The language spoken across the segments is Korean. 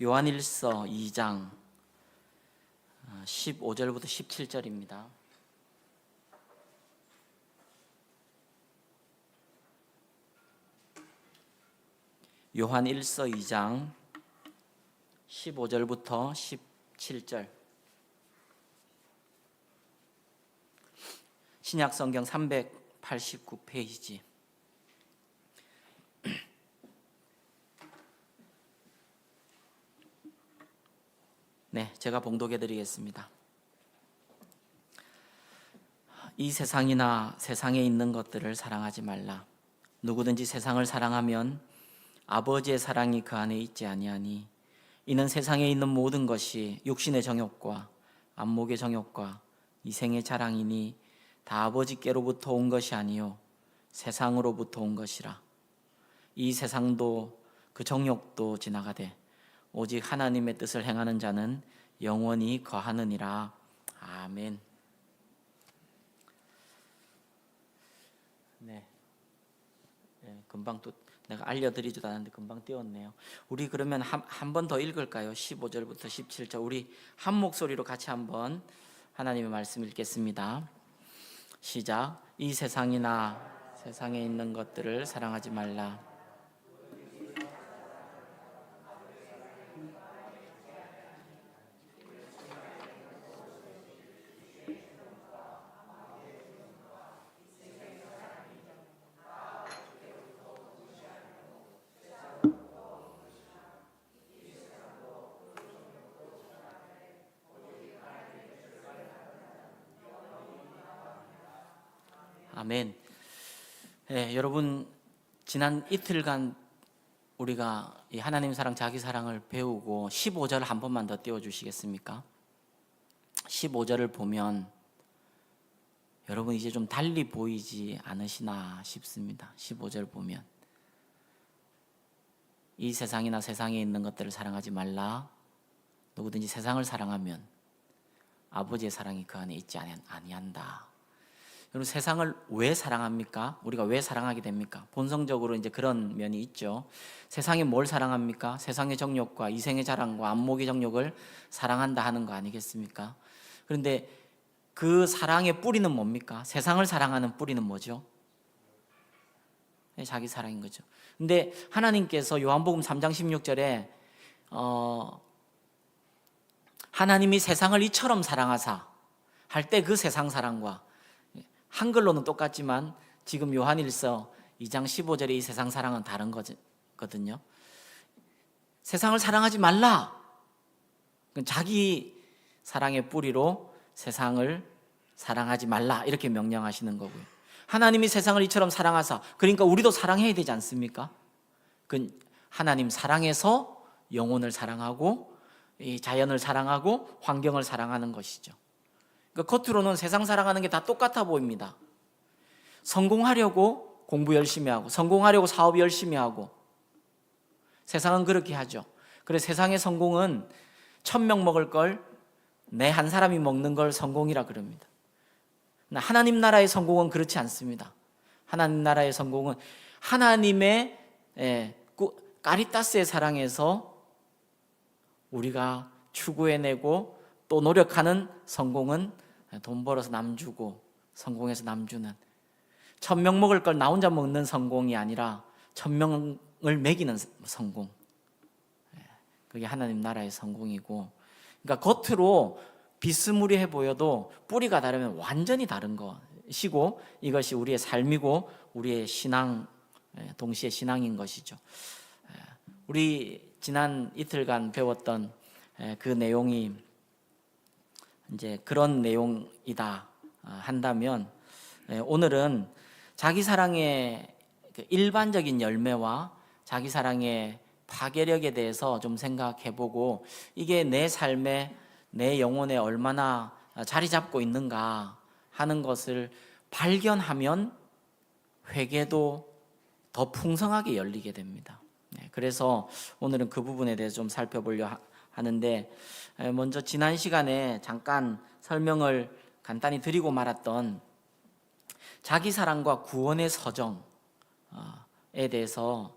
요한일서 2장 15절부터 17절입니다. 요한일서 2장 15절부터 17절. 신약성경 389페이지. 네, 제가 봉독해 드리겠습니다. 이 세상이나 세상에 있는 것들을 사랑하지 말라. 누구든지 세상을 사랑하면 아버지의 사랑이 그 안에 있지 아니하니, 이는 세상에 있는 모든 것이 육신의 정욕과 안목의 정욕과 이생의 자랑이니 다 아버지께로부터 온 것이 아니요 세상으로부터 온 것이라. 이 세상도 그 정욕도 지나가되 오직 하나님의 뜻을 행하는 자는 영원히 거하느니라. 아멘. 네, 금방 또 내가 알려드리지도 않았는데 금방 띄웠네요. 우리 그러면 한 번 더 읽을까요? 15절부터 17절. 우리 한 목소리로 같이 한번 하나님의 말씀 읽겠습니다. 시작. 이 세상이나 세상에 있는 것들을 사랑하지 말라. 아멘. 여러분, 지난 이틀간 우리가 이 하나님 사랑, 자기 사랑을 배우고 15절 한 번만 더 띄워주시겠습니까? 15절을 보면 여러분 이제 좀 달리 보이지 않으시나 싶습니다. 15절 보면 이 세상이나 세상에 있는 것들을 사랑하지 말라. 누구든지 세상을 사랑하면 아버지의 사랑이 그 안에 있지 아니한다. 여러분, 세상을 왜 사랑합니까? 우리가 왜 사랑하게 됩니까? 본성적으로 이제 그런 면이 있죠. 세상에 뭘 사랑합니까? 세상의 정욕과 이생의 자랑과 안목의 정욕을 사랑한다 하는 거 아니겠습니까? 그런데 그 사랑의 뿌리는 뭡니까? 세상을 사랑하는 뿌리는 뭐죠? 자기 사랑인 거죠. 근데 하나님께서 요한복음 3장 16절에 하나님이 세상을 이처럼 사랑하사 할 때 그 세상 사랑과 한글로는 똑같지만 지금 요한일서 2장 15절의 이 세상 사랑은 다른 거거든요. 세상을 사랑하지 말라. 자기 사랑의 뿌리로 세상을 사랑하지 말라 이렇게 명령하시는 거고요. 하나님이 세상을 이처럼 사랑하사, 그러니까 우리도 사랑해야 되지 않습니까? 그 하나님 사랑해서 영혼을 사랑하고 이 자연을 사랑하고 환경을 사랑하는 것이죠. 그러니까 겉으로는 세상 사랑하는 게 다 똑같아 보입니다. 성공하려고 공부 열심히 하고, 성공하려고 사업 열심히 하고, 세상은 그렇게 하죠. 그래서 세상의 성공은 1000명 먹을 걸 내 한 사람이 먹는 걸 성공이라 그럽니다. 하나님 나라의 성공은 그렇지 않습니다. 하나님 나라의 성공은 하나님의 까리타스의 사랑에서 우리가 추구해내고 또 노력하는 성공은 돈 벌어서 남 주고 성공해서 남 주는, 1000명 먹을 걸 나 혼자 먹는 성공이 아니라 1000명을 먹이는 성공, 그게 하나님 나라의 성공이고, 그러니까 겉으로 비스무리해 보여도 뿌리가 다르면 완전히 다른 것이고, 이것이 우리의 삶이고 우리의 신앙, 동시에 신앙인 것이죠. 우리 지난 이틀간 배웠던 그 내용이 이제 그런 내용이다 한다면, 오늘은 자기 사랑의 일반적인 열매와 자기 사랑의 파괴력에 대해서 좀 생각해보고, 이게 내 삶에, 내 영혼에 얼마나 자리 잡고 있는가 하는 것을 발견하면 회개도 더 풍성하게 열리게 됩니다. 그래서 오늘은 그 부분에 대해서 좀 살펴보려 하는데, 먼저 지난 시간에 잠깐 설명을 간단히 드리고 말았던 자기 사랑과 구원의 서정에 대해서,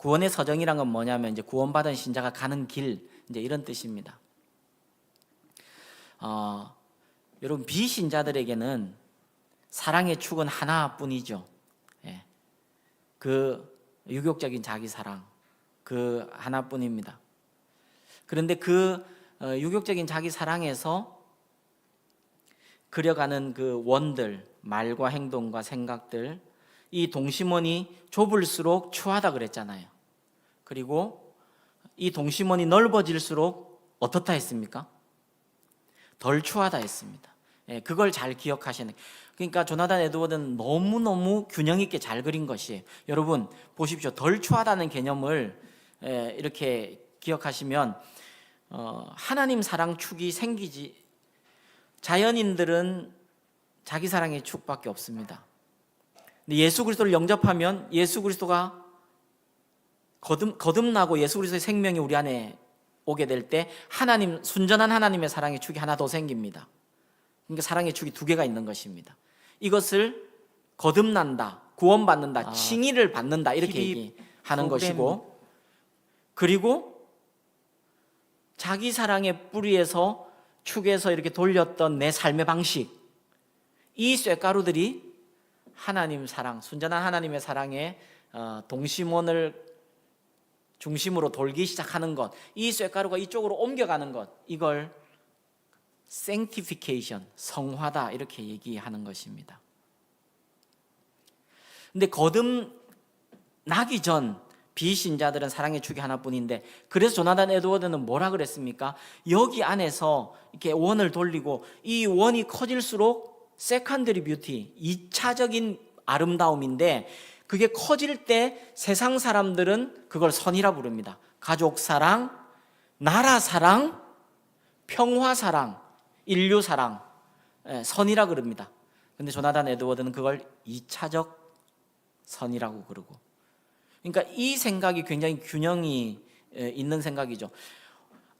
구원의 서정이란 건 뭐냐면 이제 구원받은 신자가 가는 길, 이제 이런 뜻입니다. 여러분, 비신자들에게는 사랑의 축은 하나뿐이죠. 예. 그 유격적인 자기 사랑, 그 하나뿐입니다. 그런데 그 유격적인 자기 사랑에서 그려가는 그 원들, 말과 행동과 생각들, 이 동심원이 좁을수록 추하다 그랬잖아요. 그리고 이 동심원이 넓어질수록 어떻다 했습니까? 덜 추하다 했습니다. 예, 그걸 잘 기억하시는. 그러니까 조나단 에드워드는 너무너무 균형 있게 잘 그린 것이에요. 여러분 보십시오. 덜 추하다는 개념을 이렇게 기억하시면 하나님 사랑 축이 생기지. 자연인들은 자기 사랑의 축밖에 없습니다. 근데 예수 그리스도를 영접하면 예수 그리스도가 거듭나고 예수 그리스도의 생명이 우리 안에 오게 될 때 하나님, 순전한 하나님의 사랑의 축이 하나 더 생깁니다. 그러니까 사랑의 축이 두 개가 있는 것입니다. 이것을 거듭난다, 구원받는다, 칭의를 받는다 이렇게 얘기하는 것이고, 그리고 자기 사랑의 뿌리에서 축에서 이렇게 돌렸던 내 삶의 방식, 이 쇳가루들이 하나님 사랑, 순전한 하나님의 사랑의 동심원을 중심으로 돌기 시작하는 것, 이 쇳가루가 이쪽으로 옮겨가는 것, 이걸 sanctification, 성화다 이렇게 얘기하는 것입니다. 근데 거듭나기 전 비신자들은 사랑의 축이 하나뿐인데, 그래서 조나단 에드워드는 뭐라 그랬습니까? 여기 안에서 이렇게 원을 돌리고 이 원이 커질수록 세컨더리 뷰티, 2차적인 아름다움인데, 그게 커질 때 세상 사람들은 그걸 선이라 부릅니다. 가족 사랑, 나라 사랑, 평화 사랑, 인류 사랑, 선이라 그럽니다. 근데 조나단 에드워드는 그걸 2차적 선이라고 그러고. 그러니까 이 생각이 굉장히 균형이 있는 생각이죠.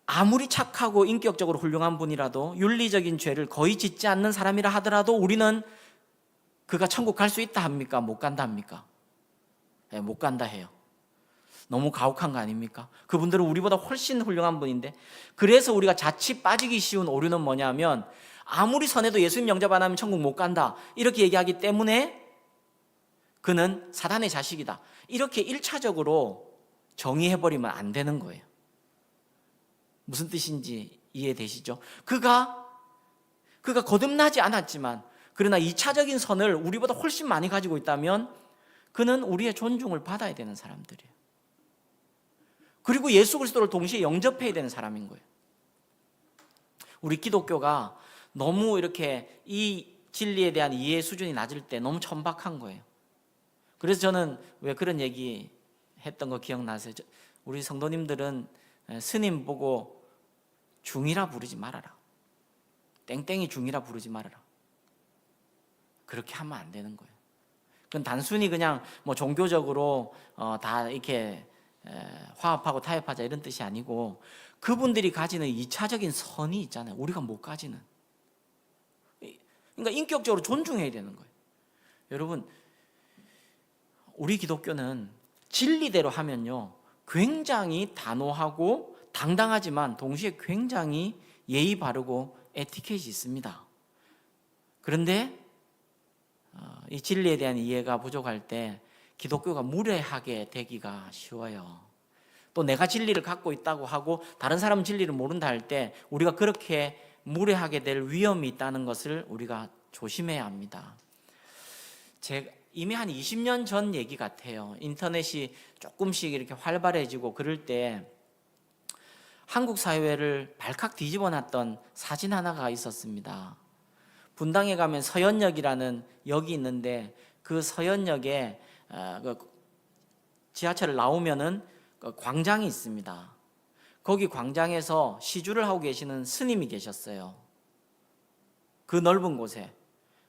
아무리 착하고 인격적으로 훌륭한 분이라도 윤리적인 죄를 거의 짓지 않는 사람이라 하더라도 우리는 그가 천국 갈 수 있다 합니까? 못 간다 합니까? 못 간다 해요. 너무 가혹한 거 아닙니까? 그분들은 우리보다 훨씬 훌륭한 분인데, 그래서 우리가 자칫 빠지기 쉬운 오류는 뭐냐면, 아무리 선해도 예수님 영접 안 하면 천국 못 간다 이렇게 얘기하기 때문에 그는 사단의 자식이다 이렇게 1차적으로 정의해버리면 안 되는 거예요. 무슨 뜻인지 이해되시죠? 그가 거듭나지 않았지만, 그러나 2차적인 선을 우리보다 훨씬 많이 가지고 있다면 그는 우리의 존중을 받아야 되는 사람들이에요. 그리고 예수 그리스도를 동시에 영접해야 되는 사람인 거예요. 우리 기독교가 너무 이렇게 이 진리에 대한 이해 수준이 낮을 때 너무 천박한 거예요. 그래서 저는 왜 그런 얘기 했던 거 기억나세요? 우리 성도님들은 스님 보고 중이라 부르지 말아라. 땡땡이 중이라 부르지 말아라. 그렇게 하면 안 되는 거예요. 그건 단순히 그냥 뭐 종교적으로 다 이렇게 화합하고 타협하자 이런 뜻이 아니고, 그분들이 가지는 2차적인 선이 있잖아요. 우리가 못 가지는. 그러니까 인격적으로 존중해야 되는 거예요. 여러분, 우리 기독교는 진리대로 하면요 굉장히 단호하고 당당하지만 동시에 굉장히 예의 바르고 에티켓이 있습니다. 그런데 이 진리에 대한 이해가 부족할 때 기독교가 무례하게 되기가 쉬워요. 또 내가 진리를 갖고 있다고 하고 다른 사람은 진리를 모른다 할 때 우리가 그렇게 무례하게 될 위험이 있다는 것을 우리가 조심해야 합니다. 이미 한 20년 전 얘기 같아요. 인터넷이 조금씩 이렇게 활발해지고 그럴 때 한국 사회를 발칵 뒤집어 놨던 사진 하나가 있었습니다. 분당에 가면 서현역이라는 역이 있는데, 그 서현역에 지하철을 나오면은 광장이 있습니다. 거기 광장에서 시주를 하고 계시는 스님이 계셨어요. 그 넓은 곳에.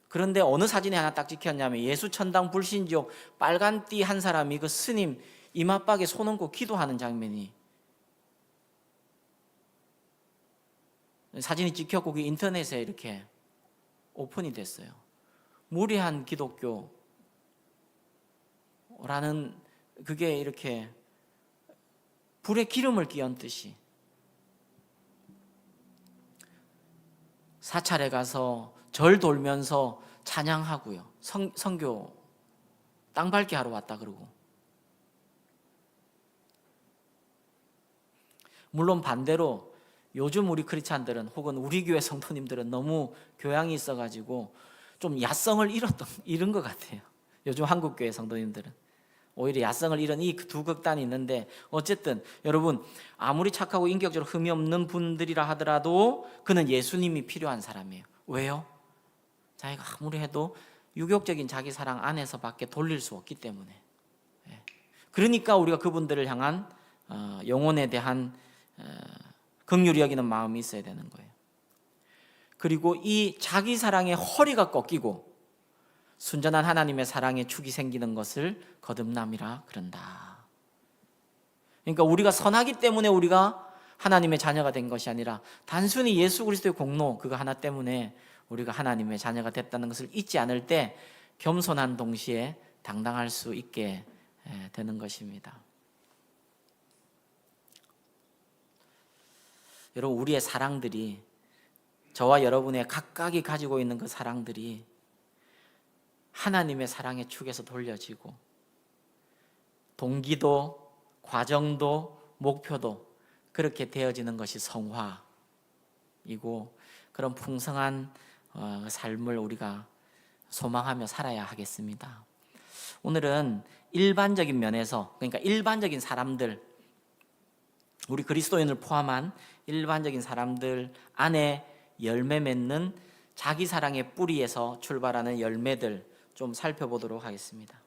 그런데 어느 사진이 하나 딱 찍혔냐면, 예수천당 불신지옥 빨간 띠 한 사람이 그 스님 이마박에 손 얹고 기도하는 장면이 사진이 찍혔고 그 인터넷에 이렇게 오픈이 됐어요. 무례한 기독교라는 그게 이렇게 불에 기름을 끼얹듯이 사찰에 가서 절 돌면서 찬양하고요. 선교 땅 밟기 하러 왔다 그러고. 물론 반대로 요즘 우리 크리스찬들은 혹은 우리 교회 성도님들은 너무 교양이 있어가지고 좀 야성을 잃은 것 같아요. 요즘 한국 교회 성도님들은 오히려 야성을 잃은 이 두 극단이 있는데, 어쨌든 여러분 아무리 착하고 인격적으로 흠이 없는 분들이라 하더라도 그는 예수님이 필요한 사람이에요. 왜요? 자기가 아무리 해도 유격적인 자기 사랑 안에서밖에 돌릴 수 없기 때문에. 그러니까 우리가 그분들을 향한 영혼에 대한 긍휼히 여기는 마음이 있어야 되는 거예요. 그리고 이 자기 사랑의 허리가 꺾이고 순전한 하나님의 사랑의 축이 생기는 것을 거듭남이라 그런다. 그러니까 우리가 선하기 때문에 우리가 하나님의 자녀가 된 것이 아니라 단순히 예수 그리스도의 공로 그거 하나 때문에 우리가 하나님의 자녀가 됐다는 것을 잊지 않을 때 겸손한 동시에 당당할 수 있게 되는 것입니다. 여러분, 우리의 사랑들이, 저와 여러분의 각각이 가지고 있는 그 사랑들이 하나님의 사랑의 축에서 돌려지고 동기도, 과정도, 목표도 그렇게 되어지는 것이 성화이고, 그런 풍성한 삶을 우리가 소망하며 살아야 하겠습니다. 오늘은 일반적인 면에서, 그러니까 일반적인 사람들, 우리 그리스도인을 포함한 일반적인 사람들 안에 열매 맺는 자기 사랑의 뿌리에서 출발하는 열매들 좀 살펴보도록 하겠습니다.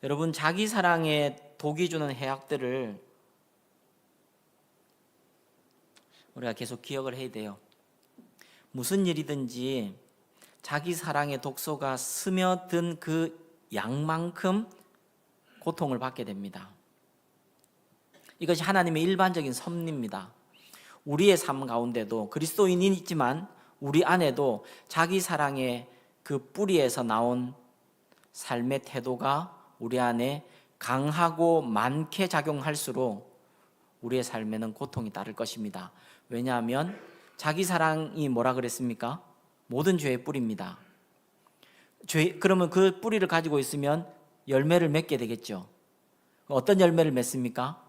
여러분, 자기 사랑에 독이 주는 해악들을 우리가 계속 기억을 해야 돼요. 무슨 일이든지 자기 사랑의 독소가 스며든 그 양만큼 고통을 받게 됩니다. 이것이 하나님의 일반적인 섭리입니다. 우리의 삶 가운데도 그리스도인이 있지만 우리 안에도 자기 사랑의 그 뿌리에서 나온 삶의 태도가 우리 안에 강하고 많게 작용할수록 우리의 삶에는 고통이 따를 것입니다. 왜냐하면 자기 사랑이 뭐라 그랬습니까? 모든 죄의 뿌리입니다. 그러면 그 뿌리를 가지고 있으면 열매를 맺게 되겠죠. 어떤 열매를 맺습니까?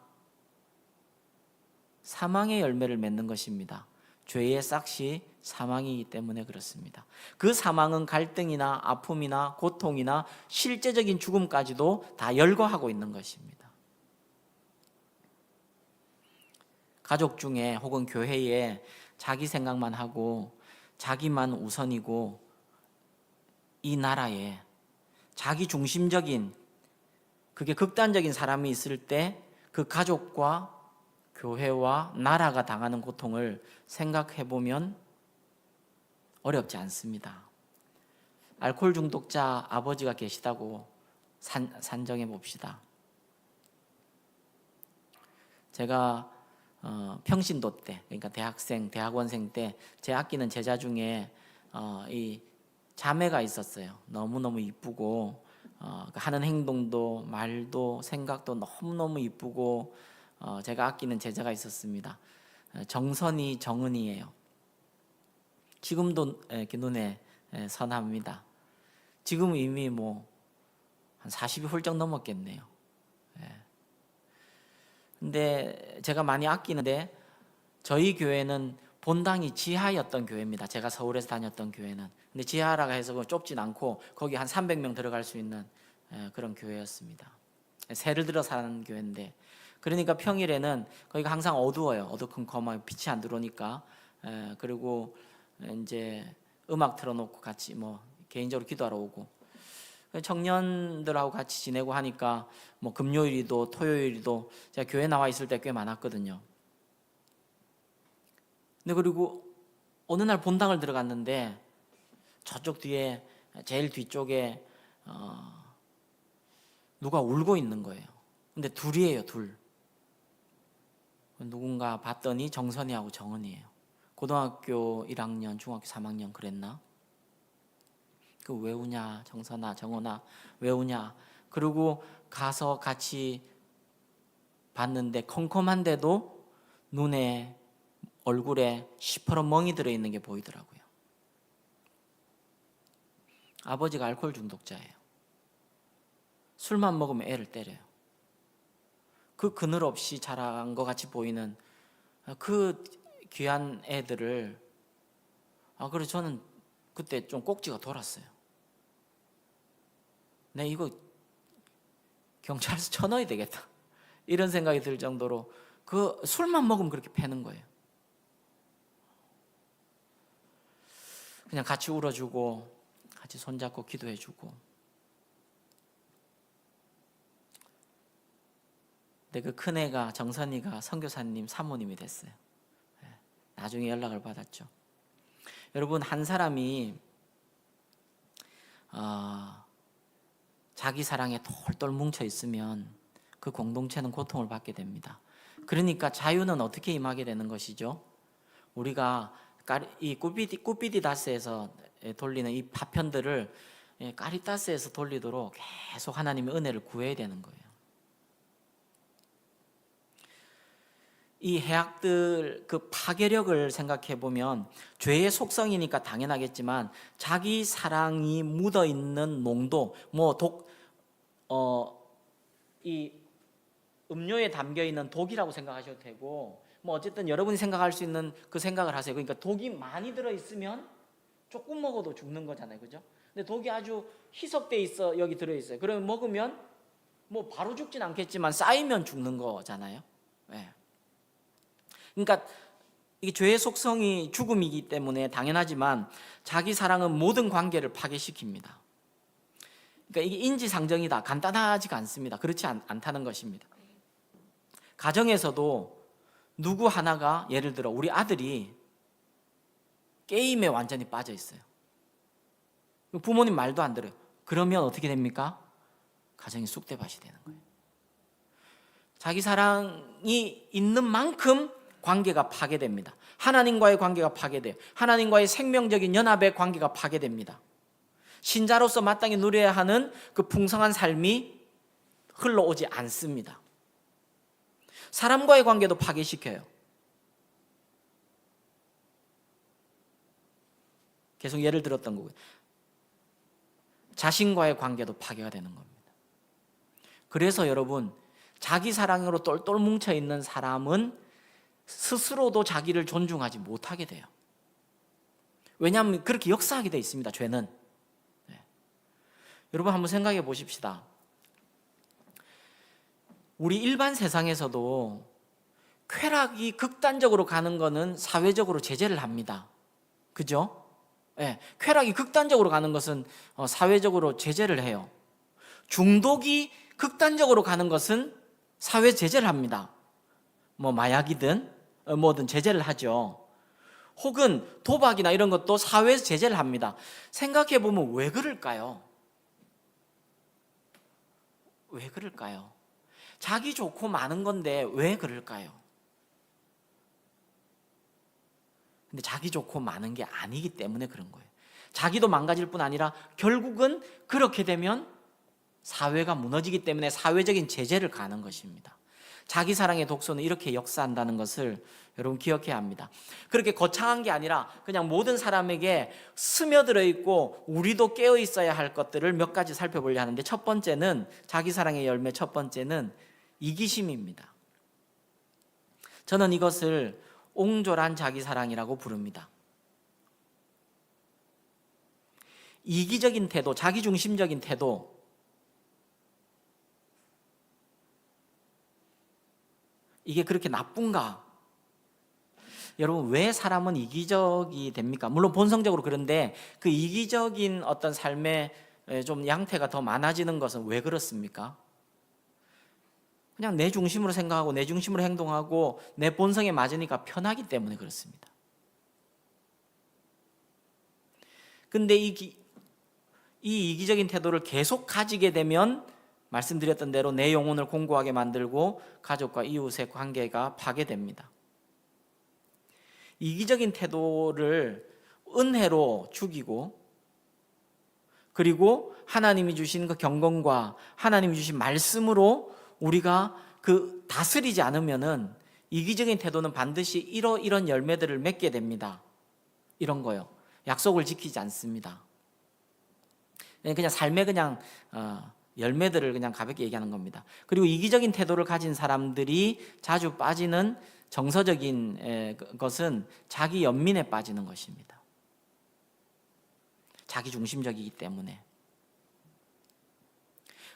사망의 열매를 맺는 것입니다. 죄의 싹이 사망이기 때문에 그렇습니다. 그 사망은 갈등이나 아픔이나 고통이나 실제적인 죽음까지도 다 열거하고 있는 것입니다. 가족 중에 혹은 교회에 자기 생각만 하고 자기만 우선이고 이 나라에 자기 중심적인, 그게 극단적인 사람이 있을 때 그 가족과 교회와 나라가 당하는 고통을 생각해 보면 어렵지 않습니다. 알코올 중독자 아버지가 계시다고 산정해 봅시다. 제가 평신도 때, 그러니까 대학원생 때 제 아끼는 제자 중에 이 자매가 있었어요. 너무너무 이쁘고 하는 행동도 말도 생각도 너무너무 이쁘고 제가 아끼는 제자가 있었습니다. 정선이, 정은이에요. 지금도 이렇게 눈에 선합니다. 지금 이미 뭐 한 40이 훌쩍 넘었겠네요. 근데 제가 많이 아끼는데 저희 교회는 본당이 지하였던 교회입니다. 제가 서울에서 다녔던 교회는. 근데 지하라고 해서 좁진 않고 거기 한 300명 들어갈 수 있는 그런 교회였습니다. 새를 들어 사는 교회인데, 그러니까 평일에는 거기가 항상 어두워요. 어두컴컴하게 빛이 안 들어오니까. 그리고 이제 음악 틀어놓고 같이 뭐 개인적으로 기도하러 오고, 청년들하고 같이 지내고 하니까 뭐 금요일이도 토요일이도 제가 교회 나와 있을 때 꽤 많았거든요. 근데 그리고 어느 날 본당을 들어갔는데 저쪽 뒤에, 제일 뒤쪽에 누가 울고 있는 거예요. 근데 둘이에요, 둘. 누군가 봤더니 정선이하고 정은이에요. 고등학교 1학년, 중학교 3학년 그랬나? 그 왜 우냐, 정선아, 정원아, 왜 우냐? 그리고 가서 같이 봤는데 컴컴한데도 눈에 얼굴에 시퍼런 멍이 들어있는 게 보이더라고요. 아버지가 알코올 중독자예요. 술만 먹으면 애를 때려요. 그 그늘 없이 자란 것 같이 보이는 그 귀한 애들을 그래서 저는 그때 좀 꼭지가 돌았어요. 내 이거 경찰서 쳐넣어야 되겠다 이런 생각이 들 정도로 그 술만 먹으면 그렇게 패는 거예요. 그냥 같이 울어주고 같이 손잡고 기도해주고. 근데 그 큰애가 정선이가 선교사님 사모님이 됐어요. 나중에 연락을 받았죠. 여러분, 한 사람이 자기 사랑에 똘똘 뭉쳐 있으면 그 공동체는 고통을 받게 됩니다. 그러니까 자유는 어떻게 임하게 되는 것이죠? 우리가 이 꾸비디다스에서 돌리는 이 파편들을 까리타스에서 돌리도록 계속 하나님의 은혜를 구해야 되는 거예요. 이 해악들 그 파괴력을 생각해 보면 죄의 속성이니까 당연하겠지만 자기 사랑이 묻어 있는 농도, 이 음료에 담겨 있는 독이라고 생각하셔도 되고, 어쨌든 여러분이 생각할 수 있는 그 생각을 하세요. 그러니까 독이 많이 들어 있으면 조금 먹어도 죽는 거잖아요, 그죠? 근데 독이 아주 희석돼 있어 여기 들어 있어요. 그러면 먹으면 바로 죽진 않겠지만 쌓이면 죽는 거잖아요. 네. 그러니까 이게 죄의 속성이 죽음이기 때문에 당연하지만 자기 사랑은 모든 관계를 파괴시킵니다. 그러니까 이게 인지상정이다, 간단하지가 않습니다. 그렇지 않다는 것입니다. 가정에서도 누구 하나가, 예를 들어 우리 아들이 게임에 완전히 빠져 있어요. 부모님 말도 안 들어요. 그러면 어떻게 됩니까? 가정이 쑥대밭이 되는 거예요. 자기 사랑이 있는 만큼 관계가 파괴됩니다. 하나님과의 관계가 파괴돼요. 하나님과의 생명적인 연합의 관계가 파괴됩니다. 신자로서 마땅히 누려야 하는 그 풍성한 삶이 흘러오지 않습니다. 사람과의 관계도 파괴시켜요. 계속 예를 들었던 거고요. 자신과의 관계도 파괴가 되는 겁니다. 그래서 여러분, 자기 사랑으로 똘똘 뭉쳐있는 사람은 스스로도 자기를 존중하지 못하게 돼요. 왜냐하면 그렇게 역사하게 되어 있습니다, 죄는. 여러분 한번 생각해 보십시다. 우리 일반 세상에서도 쾌락이 극단적으로 가는 것은 사회적으로 제재를 합니다. 그죠? 쾌락이 극단적으로 가는 것은 사회적으로 제재를 해요. 중독이 극단적으로 가는 것은 사회 제재를 합니다. 마약이든 뭐든 제재를 하죠. 혹은 도박이나 이런 것도 사회 제재를 합니다. 생각해 보면 왜 그럴까요? 왜 그럴까요? 자기 좋고 많은 건데 왜 그럴까요? 근데 자기 좋고 많은 게 아니기 때문에 그런 거예요. 자기도 망가질 뿐 아니라 결국은 그렇게 되면 사회가 무너지기 때문에 사회적인 제재를 가하는 것입니다. 자기 사랑의 독소는 이렇게 역사한다는 것을 여러분 기억해야 합니다. 그렇게 거창한 게 아니라 그냥 모든 사람에게 스며들어 있고 우리도 깨어 있어야 할 것들을 몇 가지 살펴보려 하는데, 첫 번째는, 자기 사랑의 열매 첫 번째는 이기심입니다. 저는 이것을 옹졸한 자기 사랑이라고 부릅니다. 이기적인 태도, 자기중심적인 태도, 이게 그렇게 나쁜가? 여러분, 왜 사람은 이기적이 됩니까? 물론 본성적으로 그런데 그 이기적인 어떤 삶의 좀 양태가 더 많아지는 것은 왜 그렇습니까? 그냥 내 중심으로 생각하고 내 중심으로 행동하고 내 본성에 맞으니까 편하기 때문에 그렇습니다. 근데 이 이기적인 태도를 계속 가지게 되면 말씀드렸던 대로 내 영혼을 공고하게 만들고 가족과 이웃의 관계가 파괴됩니다. 이기적인 태도를 은혜로 죽이고, 그리고 하나님이 주신 그 경건과 하나님이 주신 말씀으로 우리가 그 다스리지 않으면은 이기적인 태도는 반드시 이런 열매들을 맺게 됩니다. 이런 거요. 약속을 지키지 않습니다. 그냥 삶의 그냥 열매들을 그냥 가볍게 얘기하는 겁니다. 그리고 이기적인 태도를 가진 사람들이 자주 빠지는 정서적인 것은 자기 연민에 빠지는 것입니다. 자기 중심적이기 때문에.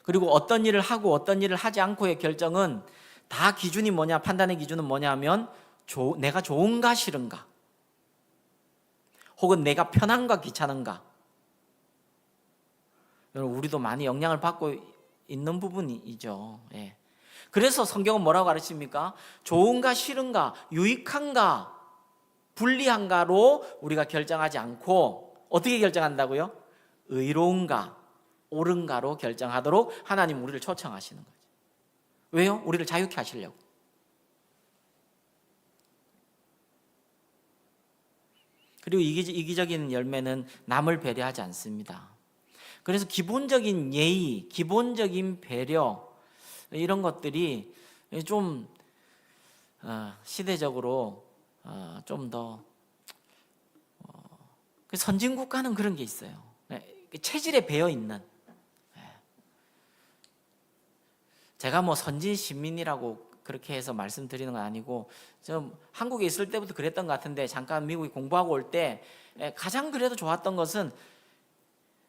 그리고 어떤 일을 하고 어떤 일을 하지 않고의 결정은 다 기준이 뭐냐, 판단의 기준은 뭐냐 하면 내가 좋은가 싫은가, 혹은 내가 편한가 귀찮은가. 여러분, 우리도 많이 영향을 받고 있는 부분이죠. 예. 그래서 성경은 뭐라고 가르칩니까? 좋은가 싫은가, 유익한가 불리한가로 우리가 결정하지 않고 어떻게 결정한다고요? 의로운가 옳은가로 결정하도록 하나님 우리를 초청하시는 거죠. 왜요? 우리를 자유케 하시려고. 그리고 이기적인 열매는 남을 배려하지 않습니다. 그래서 기본적인 예의, 기본적인 배려, 이런 것들이 좀 시대적으로 좀 더 선진국가는 그런 게 있어요. 체질에 배어 있는. 제가 뭐 선진 시민이라고 그렇게 해서 말씀드리는 건 아니고, 좀 한국에 있을 때부터 그랬던 것 같은데, 잠깐 미국에 공부하고 올 때 가장 그래도 좋았던 것은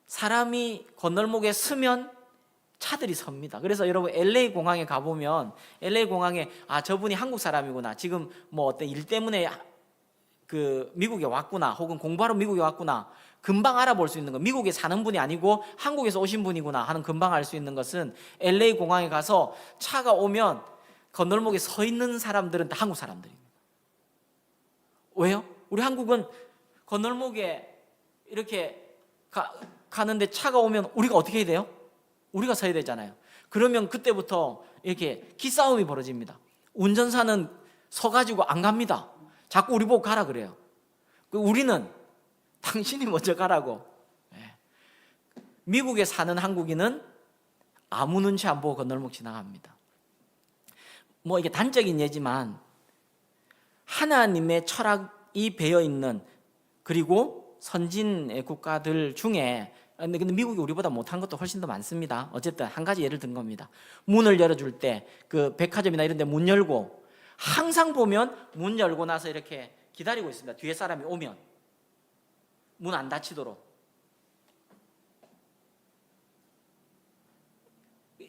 사람이 건널목에 서면 차들이 섭니다. 그래서 여러분 LA 공항에 가보면 LA 공항에 저분이 한국 사람이구나, 지금 뭐 어떤 일 때문에 그 미국에 왔구나, 혹은 공부하러 미국에 왔구나, 금방 알아볼 수 있는 거, 미국에 사는 분이 아니고 한국에서 오신 분이구나 하는 금방 알 수 있는 것은 LA 공항에 가서 차가 오면 건널목에 서 있는 사람들은 다 한국 사람들입니다. 왜요? 우리 한국은 건널목에 이렇게 가는데 차가 오면 우리가 어떻게 해야 돼요? 우리가 서야 되잖아요. 그러면 그때부터 이렇게 기싸움이 벌어집니다. 운전사는 서가지고 안 갑니다. 자꾸 우리 보고 가라 그래요. 우리는 당신이 먼저 가라고. 미국에 사는 한국인은 아무 눈치 안 보고 건널목 지나갑니다. 뭐 이게 단적인 예지만 하나님의 철학이 배어 있는, 그리고 선진 국가들 중에, 근데 미국이 우리보다 못한 것도 훨씬 더 많습니다. 어쨌든 한 가지 예를 든 겁니다. 문을 열어줄 때 그 백화점이나 이런 데 문 열고 항상 보면 문 열고 나서 이렇게 기다리고 있습니다. 뒤에 사람이 오면 문 안 닫히도록.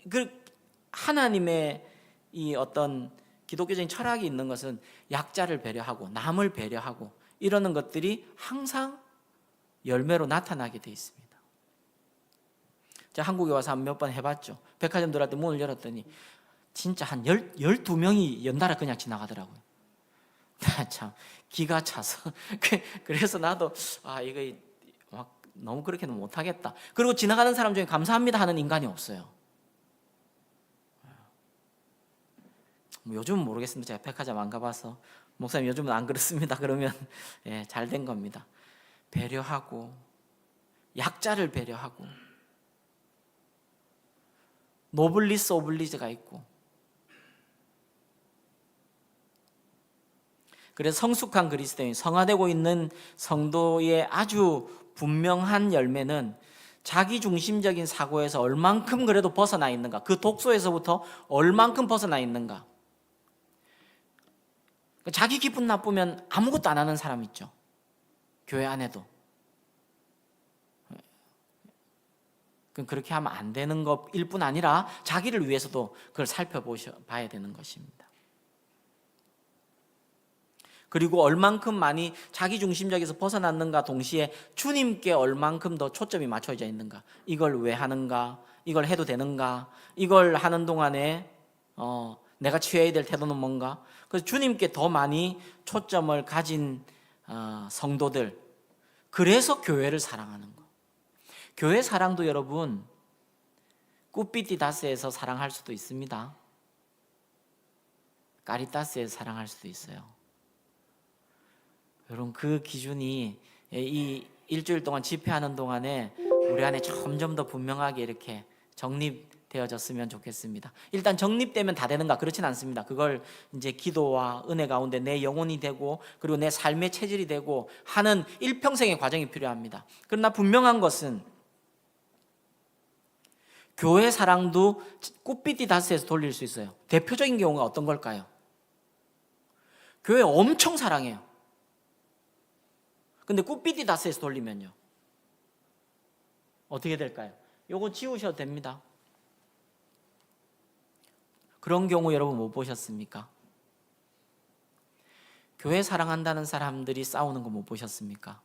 그 하나님의 이 어떤 기독교적인 철학이 있는 것은 약자를 배려하고 남을 배려하고 이러는 것들이 항상 열매로 나타나게 돼 있습니다. 제가 한국에 와서 몇 번 해봤죠. 백화점 들어갈 때 문을 열었더니 진짜 한 12명이 연달아 그냥 지나가더라고요. 참 기가 차서. 그래서 나도 이거 막 너무 그렇게는 못하겠다. 그리고 지나가는 사람 중에 감사합니다 하는 인간이 없어요. 뭐 요즘은 모르겠습니다. 제가 백화점 안 가봐서. 목사님 요즘은 안 그렇습니다 그러면 잘 된 겁니다. 배려하고 약자를 배려하고, 노블리스 오블리즈가 있고. 그래서 성숙한 그리스도인, 성화되고 있는 성도의 아주 분명한 열매는 자기 중심적인 사고에서 얼만큼 그래도 벗어나 있는가, 그 독소에서부터 얼만큼 벗어나 있는가. 자기 기분 나쁘면 아무것도 안 하는 사람 있죠. 교회 안에도. 그렇게 하면 안 되는 것일 뿐 아니라 자기를 위해서도 그걸 살펴봐야 되는 것입니다. 그리고 얼만큼 많이 자기 중심적에서 벗어났는가 동시에 주님께 얼만큼 더 초점이 맞춰져 있는가. 이걸 왜 하는가, 이걸 해도 되는가, 이걸 하는 동안에 내가 취해야 될 태도는 뭔가. 그래서 주님께 더 많이 초점을 가진 성도들, 그래서 교회를 사랑하는 거. 교회 사랑도 여러분 꾸삐띠다스에서 사랑할 수도 있습니다. 까리따스에서 사랑할 수도 있어요. 여러분 그 기준이 이 일주일 동안 집회하는 동안에 우리 안에 점점 더 분명하게 이렇게 정립 되어졌으면 좋겠습니다. 일단 정립되면 다 되는가? 그렇진 않습니다. 그걸 이제 기도와 은혜 가운데 내 영혼이 되고 그리고 내 삶의 체질이 되고 하는 일평생의 과정이 필요합니다. 그러나 분명한 것은 교회 사랑도 굿비디 다스에서 돌릴 수 있어요. 대표적인 경우가 어떤 걸까요? 교회 엄청 사랑해요. 근데 굿비디 다스에서 돌리면요 어떻게 될까요? 요거 지우셔도 됩니다. 그런 경우 여러분 못 보셨습니까? 교회 사랑한다는 사람들이 싸우는 거 못 보셨습니까?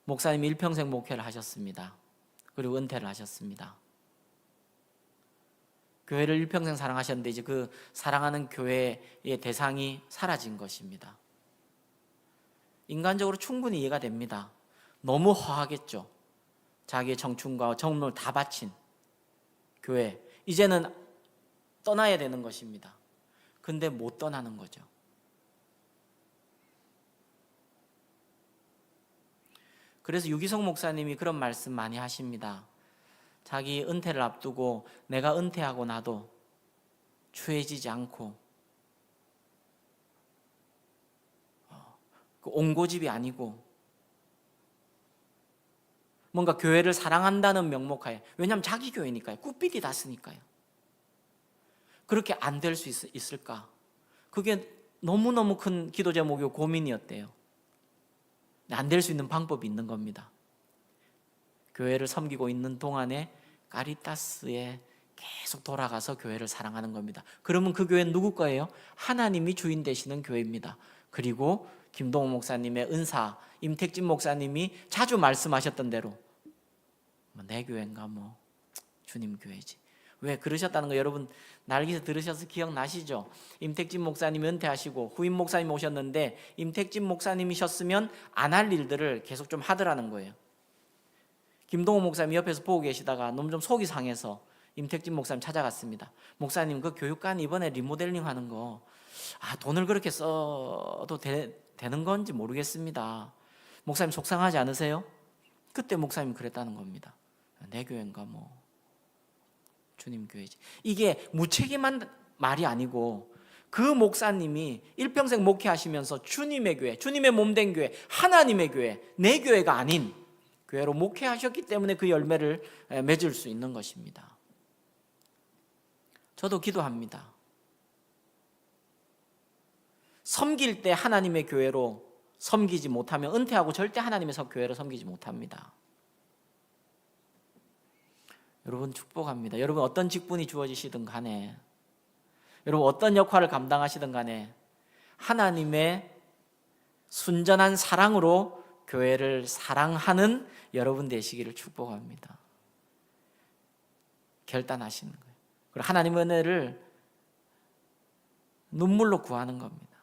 목사님이 일평생 목회를 하셨습니다. 그리고 은퇴를 하셨습니다. 교회를 일평생 사랑하셨는데 이제 그 사랑하는 교회의 대상이 사라진 것입니다. 인간적으로 충분히 이해가 됩니다. 너무 허하겠죠. 자기의 청춘과 정론을 다 바친 교회, 이제는 떠나야 되는 것입니다. 근데 못 떠나는 거죠. 그래서 유기성 목사님이 그런 말씀 많이 하십니다. 자기 은퇴를 앞두고 내가 은퇴하고 나도 추해지지 않고 그 옹고집이 아니고 뭔가 교회를 사랑한다는 명목하에, 왜냐하면 자기 교회니까요. 굿비디 다스니까요. 그렇게 안 될 수 있을까? 그게 너무너무 큰 기도 제목이고 고민이었대요. 안 될 수 있는 방법이 있는 겁니다. 교회를 섬기고 있는 동안에 카리타스에 계속 돌아가서 교회를 사랑하는 겁니다. 그러면 그 교회는 누구 거예요? 하나님이 주인 되시는 교회입니다. 그리고 김동호 목사님의 은사, 임택진 목사님이 자주 말씀하셨던 대로 내 교회인가 주님 교회지. 왜 그러셨다는 거 여러분 날개에서 들으셔서 기억나시죠? 임택진 목사님이 은퇴하시고 후임 목사님 오셨는데 임택진 목사님이셨으면 안 할 일들을 계속 좀 하더라는 거예요. 김동호 목사님 옆에서 보고 계시다가 너무 좀 속이 상해서 임택진 목사님 찾아갔습니다. 목사님 그 교육관 이번에 리모델링 하는 거 돈을 그렇게 써도 되는 건지 모르겠습니다. 목사님 속상하지 않으세요? 그때 목사님 그랬다는 겁니다. 내 교회인가 주님 교회지. 이게 무책임한 말이 아니고 그 목사님이 일평생 목회하시면서 주님의 교회, 주님의 몸된 교회, 하나님의 교회, 내 교회가 아닌 교회로 목회하셨기 때문에 그 열매를 맺을 수 있는 것입니다. 저도 기도합니다. 섬길 때 하나님의 교회로 섬기지 못하면 은퇴하고 절대 하나님의 교회로 섬기지 못합니다. 여러분 축복합니다. 여러분 어떤 직분이 주어지시든 간에, 여러분 어떤 역할을 감당하시든 간에 하나님의 순전한 사랑으로 교회를 사랑하는 여러분 되시기를 축복합니다. 결단하시는 거예요. 그리고 하나님의 은혜를 눈물로 구하는 겁니다.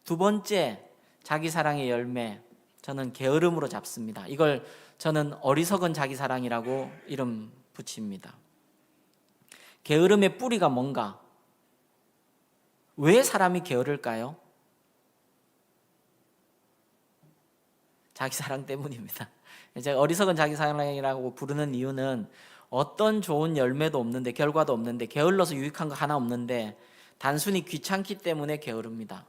두 번째, 자기 사랑의 열매, 저는 게으름으로 잡습니다. 이걸 저는 어리석은 자기 사랑이라고 이름 붙입니다. 게으름의 뿌리가 뭔가? 왜 사람이 게으를까요? 자기 사랑 때문입니다. 제가 어리석은 자기 사랑이라고 부르는 이유는 어떤 좋은 열매도 없는데, 결과도 없는데, 게을러서 유익한 거 하나 없는데 단순히 귀찮기 때문에 게으릅니다.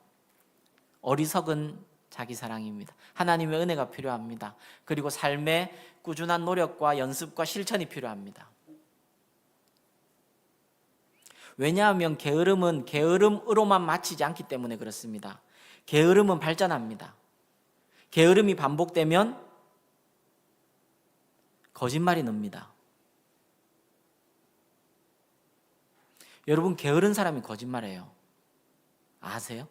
어리석은 자기 사랑입니다. 하나님의 은혜가 필요합니다. 그리고 삶의 꾸준한 노력과 연습과 실천이 필요합니다. 왜냐하면 게으름은 게으름으로만 마치지 않기 때문에 그렇습니다. 게으름은 발전합니다. 게으름이 반복되면 거짓말이 늡니다. 여러분 게으른 사람이 거짓말해요. 아세요?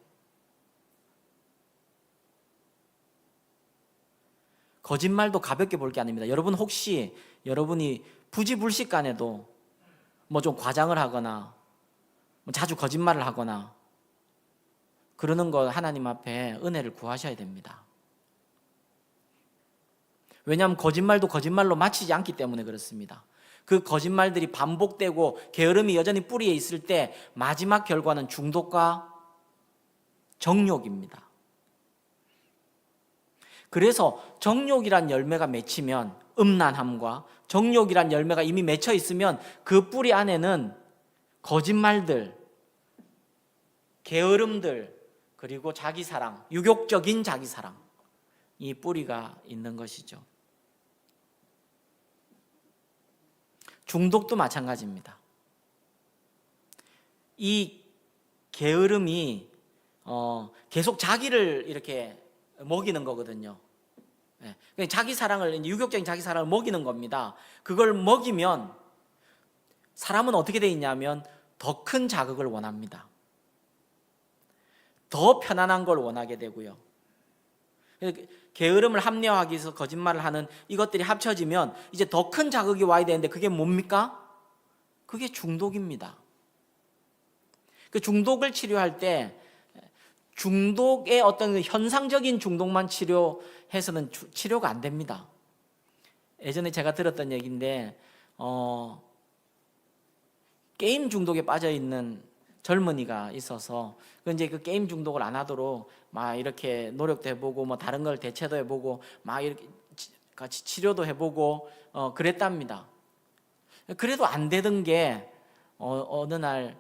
거짓말도 가볍게 볼 게 아닙니다. 여러분 혹시 여러분이 부지불식간에도 좀 과장을 하거나 자주 거짓말을 하거나 그러는 거 하나님 앞에 은혜를 구하셔야 됩니다. 왜냐하면 거짓말도 거짓말로 마치지 않기 때문에 그렇습니다. 그 거짓말들이 반복되고 게으름이 여전히 뿌리에 있을 때 마지막 결과는 중독과 정욕입니다. 그래서 정욕이란 열매가 맺히면, 음란함과 정욕이란 열매가 이미 맺혀 있으면 그 뿌리 안에는 거짓말들, 게으름들, 그리고 자기사랑, 유욕적인 자기사랑, 이 뿌리가 있는 것이죠. 중독도 마찬가지입니다. 이 게으름이 계속 자기를 이렇게 먹이는 거거든요. 자기 사랑을, 유격적인 자기 사랑을 먹이는 겁니다. 그걸 먹이면 사람은 어떻게 돼 있냐면 더 큰 자극을 원합니다. 더 편안한 걸 원하게 되고요. 게으름을 합리화하기 위해서 거짓말을 하는 이것들이 합쳐지면 이제 더 큰 자극이 와야 되는데 그게 뭡니까? 그게 중독입니다. 그 중독을 치료할 때 중독의 어떤 현상적인 중독만 치료해서는 치료가 안 됩니다. 예전에 제가 들었던 얘기인데 게임 중독에 빠져 있는 젊은이가 있어서 이제 그 게임 중독을 안 하도록 막 이렇게 노력도 해보고 뭐 다른 걸 대체도 해보고 막 이렇게 같이 치료도 해보고 그랬답니다. 그래도 안 되던 게 어느 날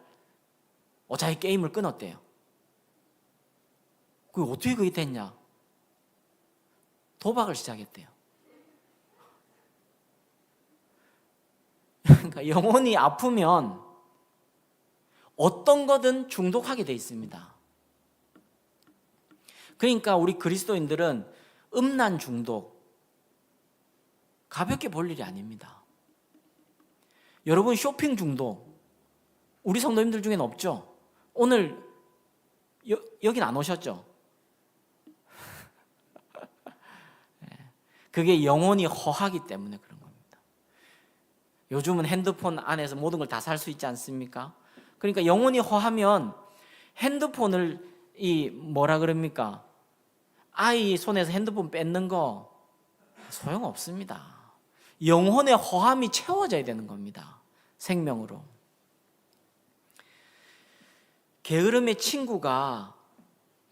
자기 게임을 끊었대요. 그게 어떻게 그게 됐냐? 도박을 시작했대요. 그러니까 영혼이 아프면 어떤 거든 중독하게 돼 있습니다. 그러니까 우리 그리스도인들은 음란 중독 가볍게 볼 일이 아닙니다. 여러분 쇼핑 중독 우리 성도님들 중에는 없죠? 오늘 여긴 안 오셨죠? 그게 영혼이 허하기 때문에 그런 겁니다. 요즘은 핸드폰 안에서 모든 걸 다 살 수 있지 않습니까? 그러니까 영혼이 허하면 핸드폰을 뭐라 그럽니까? 아이 손에서 핸드폰 뺏는 거 소용없습니다. 영혼의 허함이 채워져야 되는 겁니다. 생명으로. 게으름의 친구가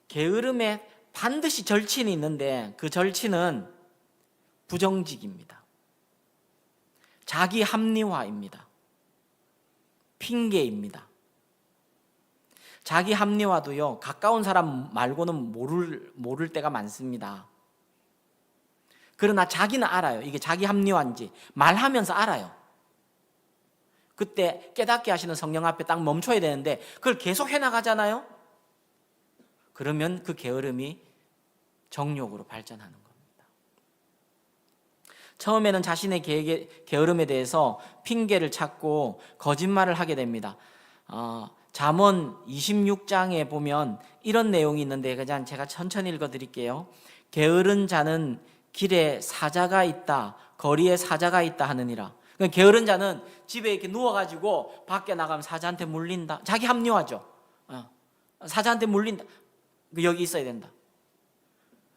게으름에 반드시 절친이 있는데 그 절친은 부정직입니다. 자기 합리화입니다. 핑계입니다. 자기 합리화도요, 가까운 사람 말고는 모를 때가 많습니다. 그러나 자기는 알아요. 이게 자기 합리화인지 말하면서 알아요. 그때 깨닫게 하시는 성령 앞에 딱 멈춰야 되는데 그걸 계속 해나가잖아요. 그러면 그 게으름이 정욕으로 발전하는 겁니다. 처음에는 자신의 게으름에 대해서 핑계를 찾고 거짓말을 하게 됩니다. 잠언 26장에 보면 이런 내용이 있는데 그냥 제가 천천히 읽어드릴게요. 게으른 자는 길에 사자가 있다, 거리에 사자가 있다 하느니라. 그러니까 게으른 자는 집에 이렇게 누워가지고 밖에 나가면 사자한테 물린다. 자기 합리화죠. 사자한테 물린다. 여기 있어야 된다.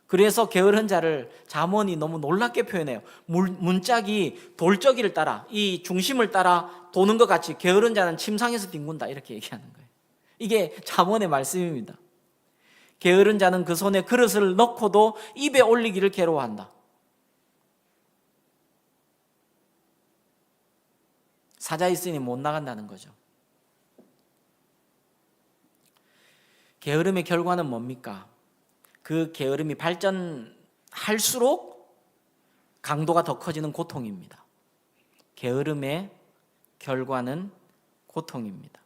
그래서 게으른 자를 잠언이 너무 놀랍게 표현해요. 문짝이 돌적이를 따라 이 중심을 따라 도는 것 같이 게으른 자는 침상에서 뒹군다 이렇게 얘기하는 거예요. 이게 잠언의 말씀입니다. 게으른 자는 그 손에 그릇을 넣고도 입에 올리기를 괴로워한다. 사자 있으니 못 나간다는 거죠. 게으름의 결과는 뭡니까? 그 게으름이 발전할수록 강도가 더 커지는 고통입니다. 게으름의 결과는 고통입니다.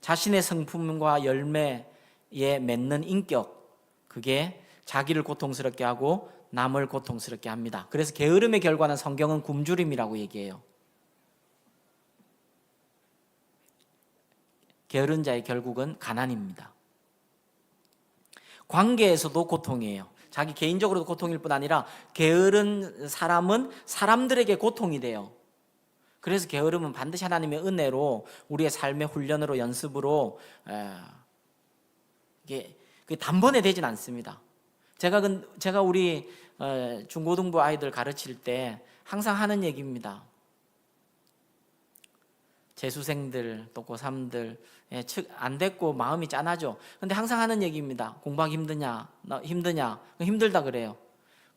자신의 성품과 열매에 맺는 인격, 그게 자기를 고통스럽게 하고 남을 고통스럽게 합니다. 그래서 게으름의 결과는 성경은 굶주림이라고 얘기해요. 게으른 자의 결국은 가난입니다. 관계에서도 고통이에요. 자기 개인적으로도 고통일 뿐 아니라 게으른 사람은 사람들에게 고통이 돼요. 그래서 게으름은 반드시 하나님의 은혜로 우리의 삶의 훈련으로 연습으로 이게 단번에 되진 않습니다. 제가 우리 중고등부 아이들 가르칠 때 항상 하는 얘기입니다. 재수생들 또 고3들 안 됐고 마음이 짠하죠. 근데 항상 하는 얘기입니다. 공부하기 힘드냐? 너 힘드냐? 힘들다 그래요.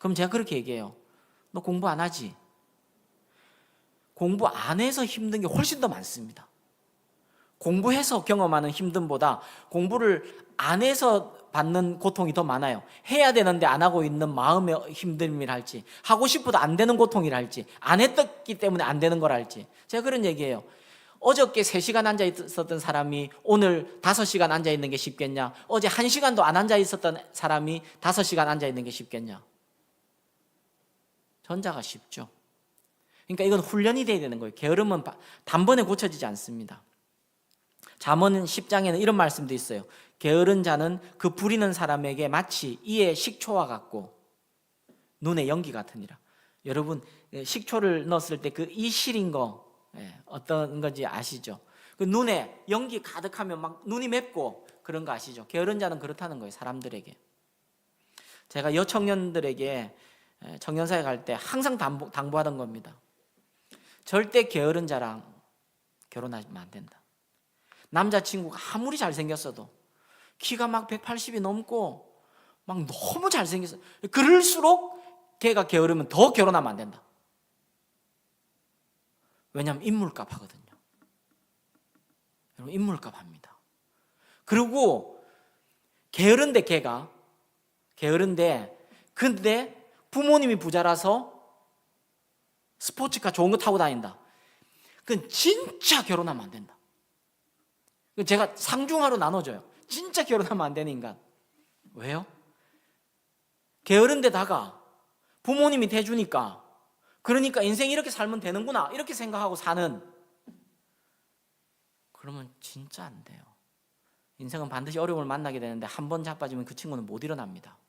그럼 제가 그렇게 얘기해요. 너 공부 안 하지? 공부 안 해서 힘든 게 훨씬 더 많습니다. 공부해서 경험하는 힘듦보다 공부를 안 해서 받는 고통이 더 많아요. 해야 되는데 안 하고 있는 마음의 힘듦이랄지, 하고 싶어도 안 되는 고통이랄지, 안 했기 때문에 안 되는 거랄지. 제가 그런 얘기해요. 어저께 3시간 앉아 있었던 사람이 오늘 5시간 앉아 있는 게 쉽겠냐? 어제 1시간도 안 앉아 있었던 사람이 5시간 앉아 있는 게 쉽겠냐? 전자가 쉽죠. 그러니까 이건 훈련이 돼야 되는 거예요. 게으름은 단번에 고쳐지지 않습니다. 잠언 10장에는 이런 말씀도 있어요. 게으른 자는 그 부리는 사람에게 마치 이의 식초와 같고 눈에 연기 같으니라. 여러분, 식초를 넣었을 때 그 이 시린 거 어떤 건지 아시죠? 그 눈에 연기 가득하면 막 눈이 맵고 그런 거 아시죠? 게으른 자는 그렇다는 거예요, 사람들에게. 제가 여청년들에게 청년사에 갈 때 항상 당부하던 겁니다. 절대 게으른 자랑 결혼하면 안 된다. 남자친구가 아무리 잘생겼어도 키가 막 180이 넘고 막 너무 잘생겼어. 그럴수록 걔가 게으르면 더 결혼하면 안 된다. 왜냐하면 인물값 하거든요. 여러분, 인물값 합니다. 그리고 게으른데 걔가 게으른데 근데 부모님이 부자라서 스포츠카 좋은 거 타고 다닌다. 그건 진짜 결혼하면 안 된다. 제가 상중하로 나눠줘요. 진짜 결혼하면 안 되는 인간. 왜요? 게으른 데다가 부모님이 대주니까, 그러니까 인생 이렇게 살면 되는구나 이렇게 생각하고 사는, 그러면 진짜 안 돼요. 인생은 반드시 어려움을 만나게 되는데 한 번 자빠지면 그 친구는 못 일어납니다.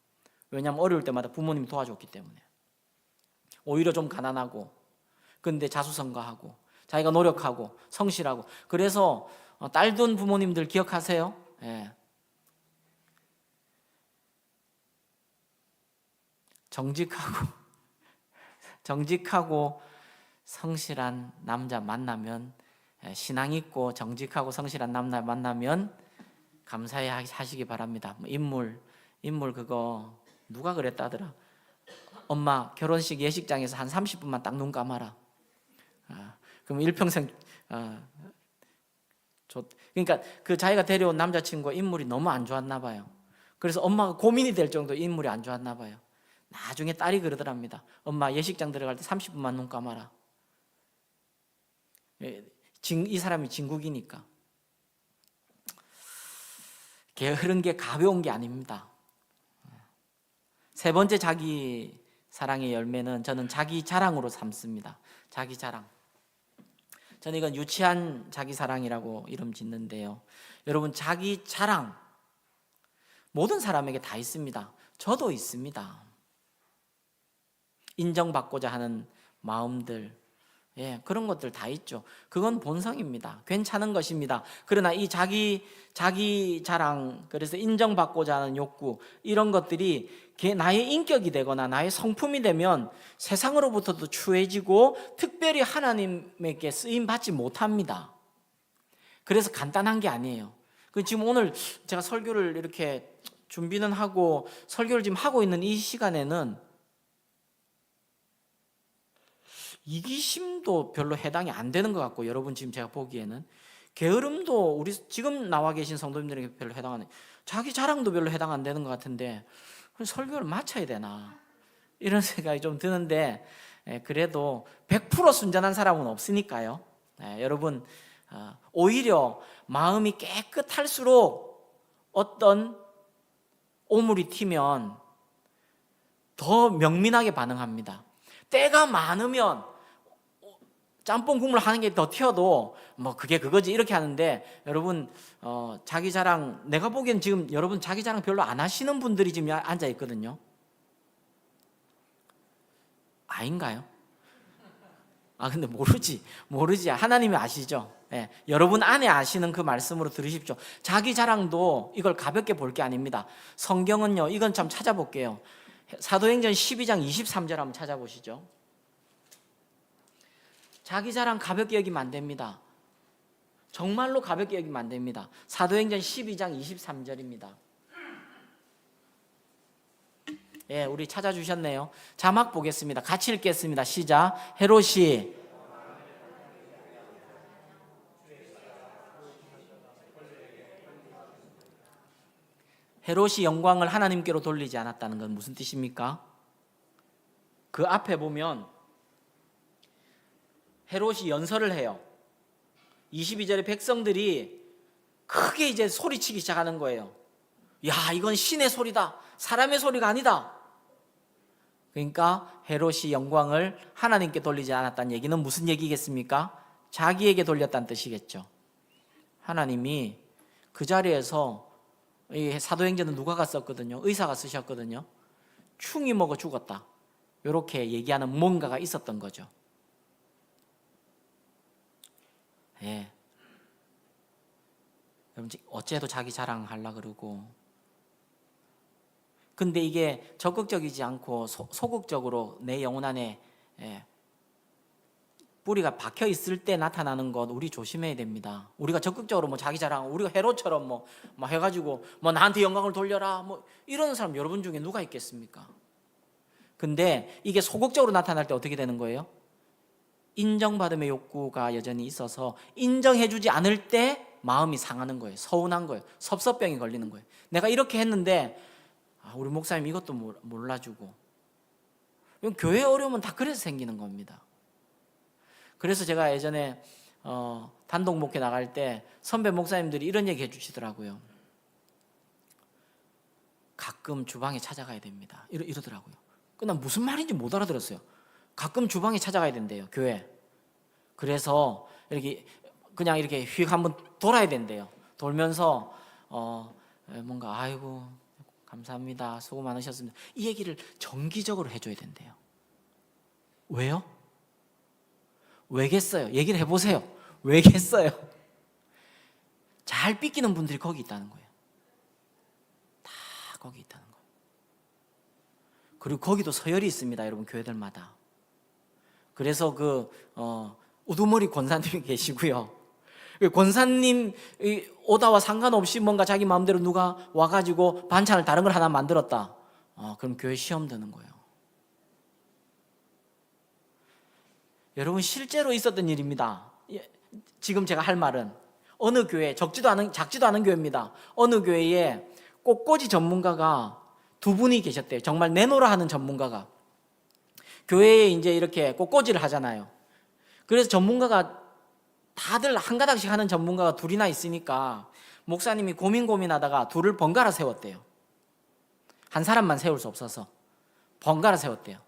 왜냐하면 어려울 때마다 부모님이 도와줬기 때문에. 오히려 좀 가난하고 근데 자수성가하고 자기가 노력하고 성실하고. 그래서 딸 둔 부모님들 기억하세요? 예. 정직하고 성실한 남자 만나면, 신앙 있고 정직하고 성실한 남자 만나면 감사해 하시기 바랍니다. 인물 그거 누가 그랬다더라? 엄마 결혼식 예식장에서 한 30분만 딱 눈 감아라. 그럼 일평생. 그러니까 그 자기가 데려온 남자친구가 인물이 너무 안 좋았나 봐요. 그래서 엄마가 고민이 될 정도 인물이 안 좋았나 봐요. 나중에 딸이 그러더랍니다. 엄마 예식장 들어갈 때 30분만 눈 감아라. 이 사람이 진국이니까. 게으른 게 가벼운 게 아닙니다. 세 번째 자기 사랑의 열매는 저는 자기 자랑으로 삼습니다. 자기 자랑. 저는 이건 유치한 자기 사랑이라고 이름 짓는데요. 여러분, 자기 자랑 모든 사람에게 다 있습니다. 저도 있습니다. 인정받고자 하는 마음들, 그런 것들 다 있죠. 그건 본성입니다. 괜찮은 것입니다. 그러나 이 자기 자랑, 그래서 인정받고자 하는 욕구, 이런 것들이 나의 인격이 되거나 나의 성품이 되면 세상으로부터도 추해지고 특별히 하나님에게 쓰임 받지 못합니다. 그래서 간단한 게 아니에요. 지금 오늘 제가 설교를 이렇게 준비는 하고 설교를 지금 하고 있는 이 시간에는 이기심도 별로 해당이 안 되는 것 같고, 여러분 지금 제가 보기에는 게으름도 우리 지금 나와 계신 성도님들에게 별로 해당 안 해요. 자기 자랑도 별로 해당 안 되는 것 같은데 설교를 마쳐야 되나 이런 생각이 좀 드는데, 그래도 100% 순전한 사람은 없으니까요. 여러분, 오히려 마음이 깨끗할수록 어떤 오물이 튀면 더 명민하게 반응합니다. 때가 많으면 짬뽕 국물 하는 게 더 튀어도 뭐 그게 그거지 이렇게 하는데, 여러분 자기 자랑, 내가 보기엔 지금 여러분 자기 자랑 별로 안 하시는 분들이 지금 앉아 있거든요. 아닌가요? 근데 모르지. 하나님이 아시죠? 여러분 안에 아시는 그 말씀으로 들으십시오. 자기 자랑도 이걸 가볍게 볼 게 아닙니다. 성경은요, 이건 참 찾아볼게요. 사도행전 12장 23절 한번 찾아보시죠. 자기 자랑 가볍게 여기면 안 됩니다. 정말로 가볍게 여기면 안 됩니다. 사도행전 12장 23절입니다. 예, 우리 찾아주셨네요. 자막 보겠습니다. 같이 읽겠습니다. 시작. 헤롯이 영광을 하나님께로 돌리지 않았다는 건 무슨 뜻입니까? 그 앞에 보면 헤롯이 연설을 해요. 22절에 백성들이 크게 이제 소리치기 시작하는 거예요. 야, 이건 신의 소리다. 사람의 소리가 아니다. 그러니까 헤롯이 영광을 하나님께 돌리지 않았다는 얘기는 무슨 얘기겠습니까? 자기에게 돌렸다는 뜻이겠죠. 하나님이 그 자리에서, 이 사도행전은 누가 갔었거든요? 의사가 쓰셨거든요. 충이 먹어 죽었다. 이렇게 얘기하는 뭔가가 있었던 거죠. 예. 여러분, 어째도 자기 자랑하려고 그러고, 근데 이게 적극적이지 않고 소극적으로 내 영혼 안에 뿌리가 박혀 있을 때 나타나는 것, 우리 조심해야 됩니다. 우리가 적극적으로 뭐 자기 자랑, 우리가 헤롯처럼 뭐 해가지고 뭐 나한테 영광을 돌려라 뭐 이러는 사람 여러분 중에 누가 있겠습니까? 근데 이게 소극적으로 나타날 때 어떻게 되는 거예요? 인정받음의 욕구가 여전히 있어서 인정해주지 않을 때 마음이 상하는 거예요. 서운한 거예요. 섭섭병이 걸리는 거예요. 내가 이렇게 했는데 우리 목사님 이것도 몰라주고. 교회 어려움은 다 그래서 생기는 겁니다. 그래서 제가 예전에 단독 목회 나갈 때 선배 목사님들이 이런 얘기 해주시더라고요. 가끔 주방에 찾아가야 됩니다. 이러더라고요. 난 무슨 말인지 못 알아들었어요. 가끔 주방에 찾아가야 된대요, 교회. 그래서 이렇게 그냥 이렇게 휙 한번 돌아야 된대요. 돌면서 뭔가 아이고 감사합니다, 수고 많으셨습니다, 이 얘기를 정기적으로 해줘야 된대요. 왜요? 왜겠어요? 얘기를 해보세요. 왜겠어요? 잘 삐끼는 분들이 거기 있다는 거예요. 다 거기 있다는 거예요. 그리고 거기도 서열이 있습니다, 여러분, 교회들마다. 그래서 우두머리 권사님이 계시고요. 권사님 오다와 상관없이 뭔가 자기 마음대로 누가 와가지고 반찬을 다른 걸 하나 만들었다. 그럼 교회 시험 드는 거예요. 여러분, 실제로 있었던 일입니다. 지금 제가 할 말은 어느 교회, 작지도 않은 교회입니다. 어느 교회에 꽃꽂이 전문가가 두 분이 계셨대요. 정말 내노라 하는 전문가가. 교회에 이제 이렇게 꽃꽂이를 하잖아요. 그래서 전문가가 다들 한 가닥씩 하는 전문가가 둘이나 있으니까 목사님이 고민하다가 둘을 번갈아 세웠대요. 한 사람만 세울 수 없어서 번갈아 세웠대요.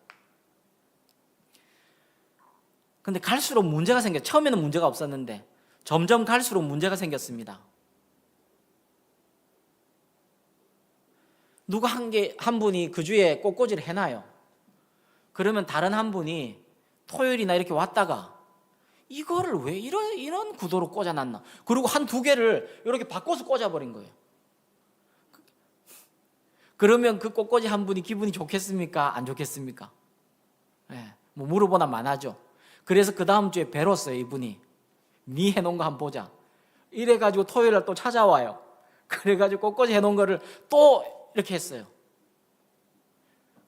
근데 갈수록 문제가 생겨. 처음에는 문제가 없었는데 점점 갈수록 문제가 생겼습니다. 누가 한 분이 그 주에 꽃꽂이를 해놔요. 그러면 다른 한 분이 토요일이나 이렇게 왔다가 이거를 왜 이런 구도로 꽂아놨나? 그리고 한 두 개를 이렇게 바꿔서 꽂아버린 거예요. 그러면 그 꽃꽂이 한 분이 기분이 좋겠습니까? 안 좋겠습니까? 뭐 물어보나 마나죠. 그래서 그 다음 주에 뵈렀어요, 이분이. 네 해놓은 거 한번 보자. 이래가지고 토요일날 또 찾아와요. 그래가지고 꽃꽂이 해놓은 거를 또 이렇게 했어요.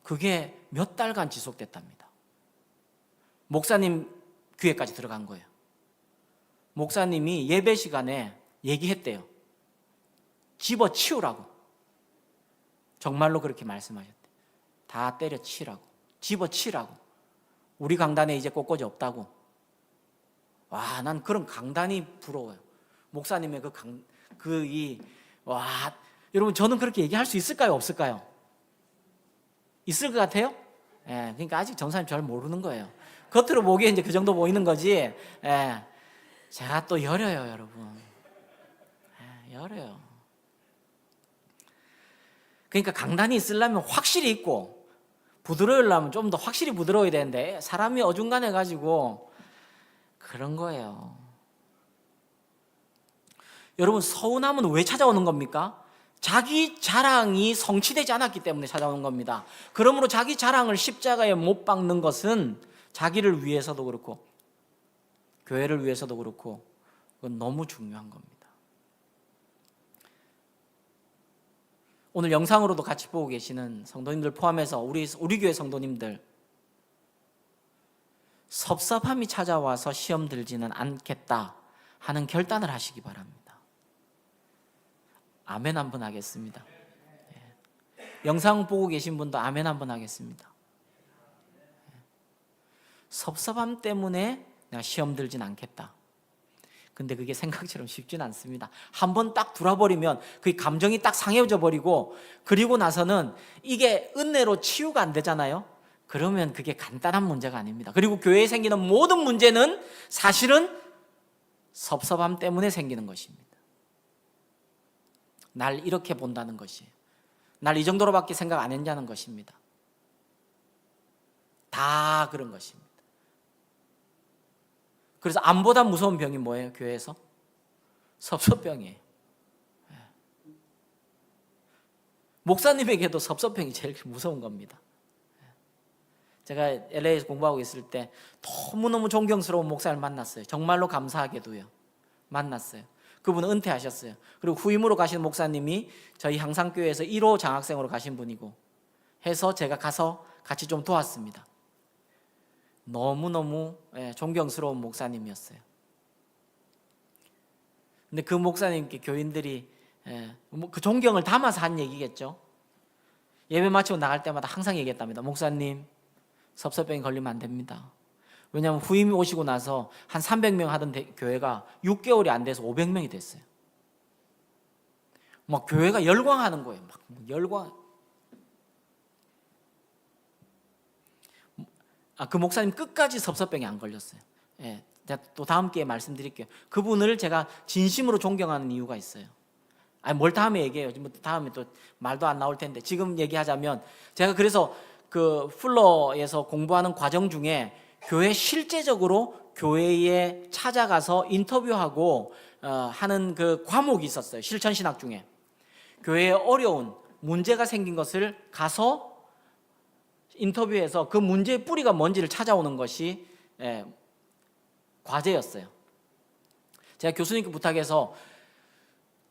그게 몇 달간 지속됐답니다. 목사님 귀에까지 들어간 거예요. 목사님이 예배 시간에 얘기했대요. 집어치우라고. 정말로 그렇게 말씀하셨대요. 다 때려치우라고. 집어치우라고. 우리 강단에 이제 꽃꽂이 없다고. 와, 난 그런 강단이 부러워요. 목사님의 여러분, 저는 그렇게 얘기할 수 있을까요? 없을까요? 있을 것 같아요? 그러니까 아직 전사님 잘 모르는 거예요. 겉으로 보기에 이제 그 정도 보이는 거지. 제가 또 여려요, 여러분. 여려요. 그러니까 강단이 있으려면 확실히 있고, 부드러우려면 좀 더 확실히 부드러워야 되는데 사람이 어중간해가지고 그런 거예요. 여러분, 서운함은 왜 찾아오는 겁니까? 자기 자랑이 성취되지 않았기 때문에 찾아오는 겁니다. 그러므로 자기 자랑을 십자가에 못 박는 것은 자기를 위해서도 그렇고 교회를 위해서도 그렇고 그건 너무 중요한 겁니다. 오늘 영상으로도 같이 보고 계시는 성도님들 포함해서 우리 교회 성도님들, 섭섭함이 찾아와서 시험 들지는 않겠다 하는 결단을 하시기 바랍니다. 아멘 한번 하겠습니다. 영상 보고 계신 분도 아멘 한번 하겠습니다. 섭섭함 때문에 내가 시험 들진 않겠다. 근데 그게 생각처럼 쉽진 않습니다. 한번 딱 들어버리면 그 감정이 딱 상해져 버리고, 그리고 나서는 이게 은혜로 치유가 안 되잖아요. 그러면 그게 간단한 문제가 아닙니다. 그리고 교회에 생기는 모든 문제는 사실은 섭섭함 때문에 생기는 것입니다. 날 이렇게 본다는 것이에요. 날 이 정도로밖에 생각 안 했냐는 것입니다. 다 그런 것입니다. 그래서 암보다 무서운 병이 뭐예요? 교회에서? 섭섭병이에요. 목사님에게도 섭섭병이 제일 무서운 겁니다. 제가 LA에서 공부하고 있을 때 너무너무 존경스러운 목사를 만났어요. 정말로 감사하게도요. 만났어요. 그분은 은퇴하셨어요. 그리고 후임으로 가신 목사님이 저희 향상교회에서 1호 장학생으로 가신 분이고 해서 제가 가서 같이 좀 도왔습니다. 너무너무 존경스러운 목사님이었어요. 근데 그 목사님께 교인들이 그 존경을 담아서 한 얘기겠죠. 예배 마치고 나갈 때마다 항상 얘기했답니다. 목사님, 섭섭병이 걸리면 안 됩니다. 왜냐하면 후임이 오시고 나서 한 300명 하던 교회가 6개월이 안 돼서 500명이 됐어요. 막 교회가 열광하는 거예요. 막 열광. 그 목사님 끝까지 섭섭병이 안 걸렸어요. 제가 또 다음 기회에 말씀드릴게요. 그분을 제가 진심으로 존경하는 이유가 있어요. 뭘 다음에 얘기해요. 다음에 또 말도 안 나올 텐데 지금 얘기하자면, 제가 그래서 그 풀러에서 공부하는 과정 중에 교회 실제적으로 교회에 찾아가서 인터뷰하고 하는 그 과목이 있었어요. 실천신학 중에 교회에 어려운 문제가 생긴 것을 가서 인터뷰해서 그 문제의 뿌리가 뭔지를 찾아오는 것이 과제였어요. 제가 교수님께 부탁해서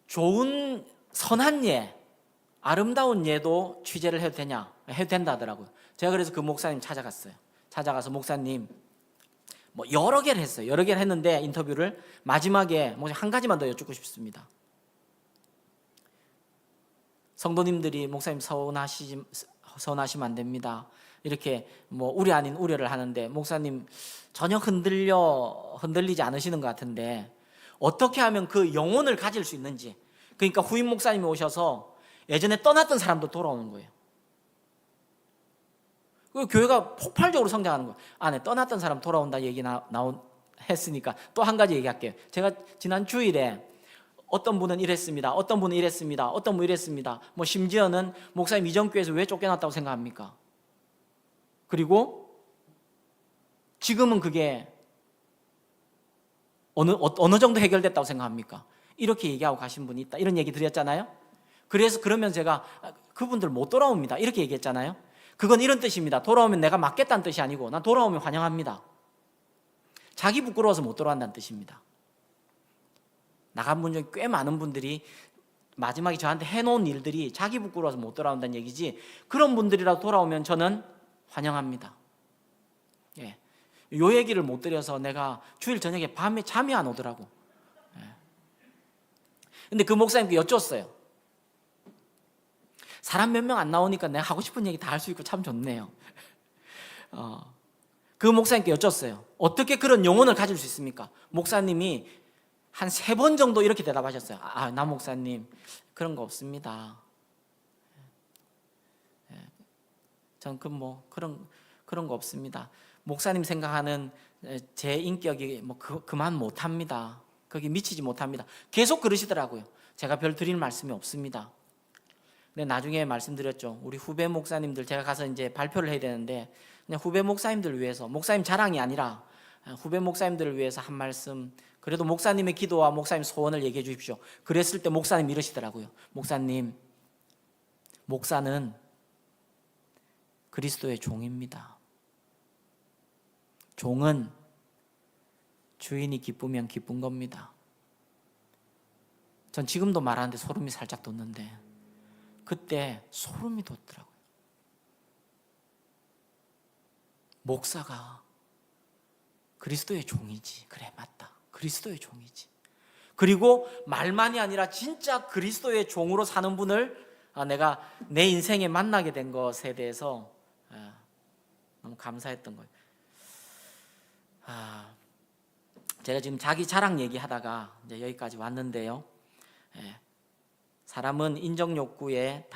좋은 선한 예, 아름다운 예도 취재를 해도 되냐? 해도 된다 하더라고요. 제가 그래서 그 목사님 찾아갔어요. 찾아가서 목사님, 여러 개를 했어요. 여러 개를 했는데 인터뷰를 마지막에 한 가지만 더 여쭙고 싶습니다. 성도님들이 목사님 서운하시면 안 됩니다. 이렇게 우려 아닌 우려를 하는데 목사님 전혀 흔들리지 않으시는 것 같은데 어떻게 하면 그 영혼을 가질 수 있는지. 그러니까 후임 목사님이 오셔서 예전에 떠났던 사람도 돌아오는 거예요. 그 교회가 폭발적으로 성장하는 거예요. 안에 떠났던 사람 돌아온다 얘기 했으니까 또 한 가지 얘기할게요. 제가 지난 주일에 어떤 분은 이랬습니다. 어떤 분은 이랬습니다. 어떤 분은 이랬습니다. 심지어는 목사님 이전 교회에서 왜 쫓겨났다고 생각합니까? 그리고 지금은 그게 어느 정도 해결됐다고 생각합니까? 이렇게 얘기하고 가신 분이 있다. 이런 얘기 드렸잖아요. 그러면 제가 그분들 못 돌아옵니다. 이렇게 얘기했잖아요. 그건 이런 뜻입니다. 돌아오면 내가 맞겠다는 뜻이 아니고 난 돌아오면 환영합니다. 자기 부끄러워서 못 돌아간다는 뜻입니다. 나간 분 중에 꽤 많은 분들이 마지막에 저한테 해놓은 일들이 자기 부끄러워서 못 돌아온다는 얘기지, 그런 분들이라도 돌아오면 저는 환영합니다. 요 얘기를 못 드려서 내가 주일 저녁에 밤에 잠이 안 오더라고. 근데 그 목사님께 여쭸어요. 사람 몇 명 안 나오니까 내가 하고 싶은 얘기 다 할 수 있고 참 좋네요. 그 목사님께 여쭸어요. 어떻게 그런 영혼을 가질 수 있습니까? 목사님이 한 3번 정도 이렇게 대답하셨어요. 남 목사님, 그런 거 없습니다. 전 그런 거 없습니다. 목사님 생각하는 제 인격이 그만 못합니다. 거기 미치지 못합니다. 계속 그러시더라고요. 제가 별 드릴 말씀이 없습니다. 근데 나중에 말씀드렸죠. 우리 후배 목사님들, 제가 가서 이제 발표를 해야 되는데 그냥 후배 목사님들 위해서, 목사님 자랑이 아니라 후배 목사님들을 위해서 한 말씀, 그래도 목사님의 기도와 목사님 소원을 얘기해 주십시오. 그랬을 때 목사님 이러시더라고요. 목사님, 목사는 그리스도의 종입니다. 종은 주인이 기쁘면 기쁜 겁니다. 전 지금도 말하는데 소름이 살짝 돋는데, 그때 소름이 돋더라고요. 목사가 그리스도의 종이지. 그래, 맞다. 그리스도의 종이지. 그리고 말만이 아니라 진짜 그리스도의 종으로 사는 분을 내가 내 인생에 만나게 된 것에 대해서 너무 감사했던 거예요. 제가 지금 자기 자랑 얘기하다가 이제 여기까지 왔는데요. 사람은 인정욕구에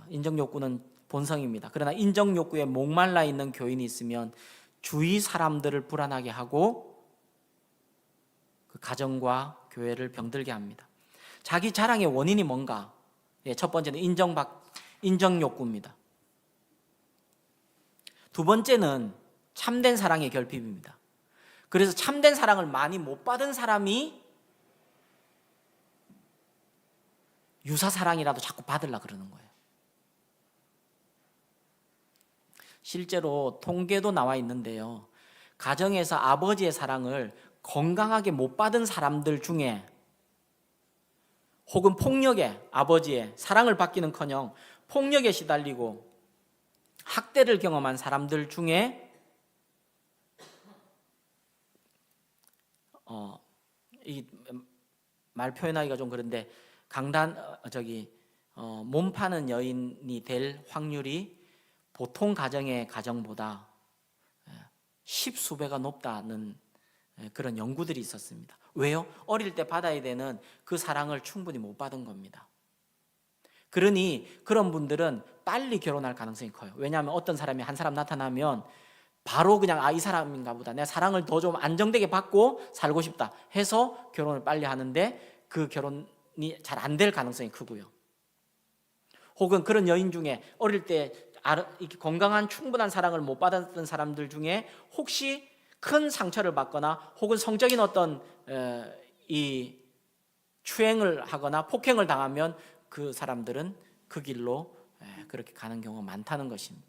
인정욕구는 본성입니다. 그러나 인정욕구에 목말라 있는 교인이 있으면 주위 사람들을 불안하게 하고 그 가정과 교회를 병들게 합니다. 자기 자랑의 원인이 뭔가? 첫 번째는 인정욕구입니다. 두 번째는 참된 사랑의 결핍입니다. 그래서 참된 사랑을 많이 못 받은 사람이 유사 사랑이라도 자꾸 받으려고 그러는 거예요. 실제로 통계도 나와 있는데요. 가정에서 아버지의 사랑을 건강하게 못 받은 사람들 중에 혹은 폭력에 아버지의 사랑을 받기는커녕 폭력에 시달리고 학대를 경험한 사람들 중에 이 말 표현하기가 좀 그런데 몸 파는 여인이 될 확률이 보통 가정의 가정보다 십수배가 높다는 그런 연구들이 있었습니다. 왜요? 어릴 때 받아야 되는 그 사랑을 충분히 못 받은 겁니다. 그러니 그런 분들은 빨리 결혼할 가능성이 커요. 왜냐하면 어떤 사람이 한 사람 나타나면 바로 그냥 이 사람인가 보다, 내가 사랑을 더 좀 안정되게 받고 살고 싶다 해서 결혼을 빨리 하는데 그 결혼이 잘 안 될 가능성이 크고요. 혹은 그런 여인 중에 어릴 때 이렇게 건강한 충분한 사랑을 못 받았던 사람들 중에 혹시 큰 상처를 받거나 혹은 성적인 어떤 이 추행을 하거나 폭행을 당하면 그 사람들은 그 길로 그렇게 가는 경우가 많다는 것입니다.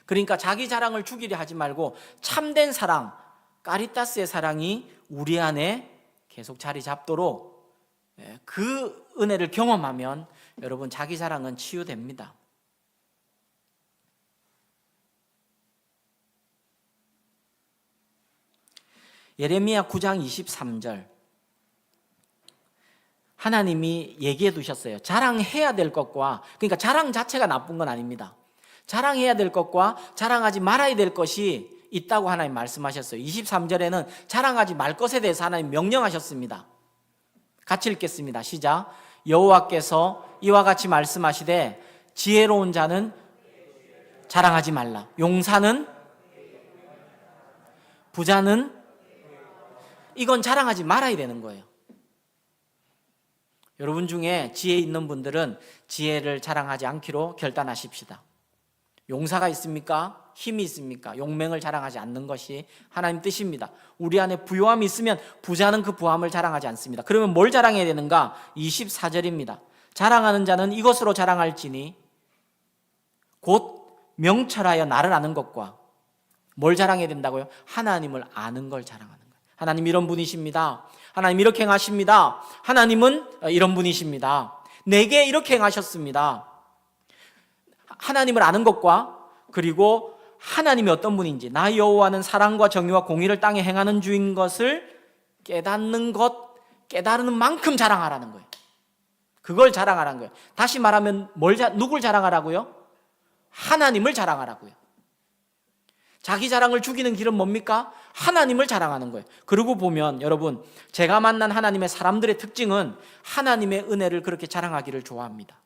그러니까 자기 자랑을 죽이려 하지 말고 참된 사랑, 카리타스의 사랑이 우리 안에 계속 자리 잡도록 그 은혜를 경험하면 여러분 자기 자랑은 치유됩니다. 예레미야 9장 23절 하나님이 얘기해 두셨어요. 자랑해야 될 것과, 그러니까 자랑 자체가 나쁜 건 아닙니다. 자랑해야 될 것과 자랑하지 말아야 될 것이 있다고 하나님 말씀하셨어요. 23절에는 자랑하지 말 것에 대해서 하나님 명령하셨습니다. 같이 읽겠습니다. 시작. 여호와께서 이와 같이 말씀하시되 지혜로운 자는 자랑하지 말라. 용사는, 부자는, 이건 자랑하지 말아야 되는 거예요. 여러분 중에 지혜 있는 분들은 지혜를 자랑하지 않기로 결단하십시다. 용사가 있습니까? 힘이 있습니까? 용맹을 자랑하지 않는 것이 하나님 뜻입니다. 우리 안에 부요함이 있으면 부자는 그 부함을 자랑하지 않습니다. 그러면 뭘 자랑해야 되는가? 24절입니다. 자랑하는 자는 이것으로 자랑할지니 곧 명철하여 나를 아는 것과, 뭘 자랑해야 된다고요? 하나님을 아는 걸 자랑하는 거예요. 하나님 이런 분이십니다. 하나님 이렇게 행하십니다. 하나님은 이런 분이십니다. 내게 이렇게 행하셨습니다. 하나님을 아는 것과, 그리고 하나님이 어떤 분인지, 나 여호와는 사랑과 정의와 공의를 땅에 행하는 주인 것을 깨닫는 것, 깨달은 만큼 자랑하라는 거예요. 그걸 자랑하라는 거예요. 다시 말하면 누굴 자랑하라고요? 하나님을 자랑하라고요. 자기 자랑을 죽이는 길은 뭡니까? 하나님을 자랑하는 거예요. 그러고 보면 여러분, 제가 만난 하나님의 사람들의 특징은 하나님의 은혜를 그렇게 자랑하기를 좋아합니다.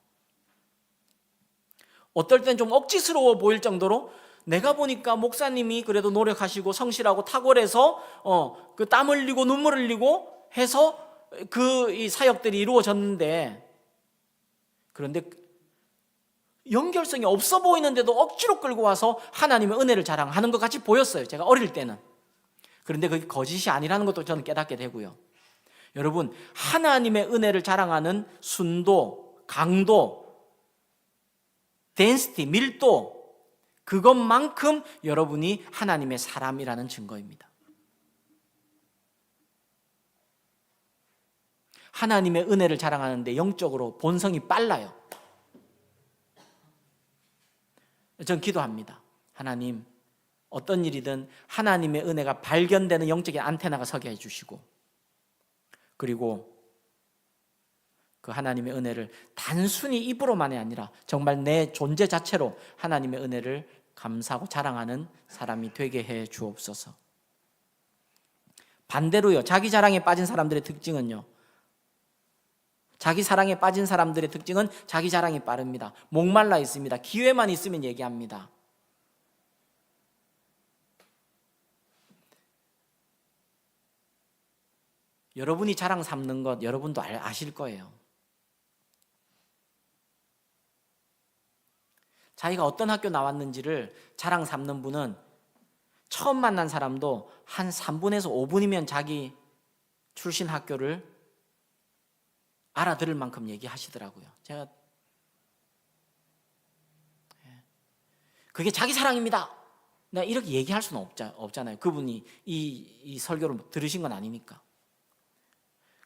어떨 땐 좀 억지스러워 보일 정도로 내가 보니까 목사님이 그래도 노력하시고 성실하고 탁월해서 그 땀 흘리고 눈물 흘리고 해서 이 사역들이 이루어졌는데, 그런데 연결성이 없어 보이는데도 억지로 끌고 와서 하나님의 은혜를 자랑하는 것 같이 보였어요, 제가 어릴 때는. 그런데 그게 거짓이 아니라는 것도 저는 깨닫게 되고요. 여러분, 하나님의 은혜를 자랑하는 순도, 강도, 덴시티, 밀도, 그것만큼 여러분이 하나님의 사람이라는 증거입니다. 하나님의 은혜를 자랑하는데 영적으로 본성이 빨라요. 전 기도합니다. 하나님, 어떤 일이든 하나님의 은혜가 발견되는 영적인 안테나가 서게 해주시고, 그리고 그 하나님의 은혜를 단순히 입으로만이 아니라 정말 내 존재 자체로 하나님의 은혜를 감사하고 자랑하는 사람이 되게 해 주옵소서. 반대로요, 자기 자랑에 빠진 사람들의 특징은요, 자기 사랑에 빠진 사람들의 특징은 자기 자랑이 빠릅니다. 목말라 있습니다. 기회만 있으면 얘기합니다. 여러분이 자랑 삼는 것 여러분도 아실 거예요. 자기가 어떤 학교 나왔는지를 자랑 삼는 분은 처음 만난 사람도 한 3분에서 5분이면 자기 출신 학교를 알아들을 만큼 얘기하시더라고요. 제가 그게 자기 사랑입니다. 내가 이렇게 얘기할 수는 없잖아요. 그분이 이 설교를 들으신 건 아니니까.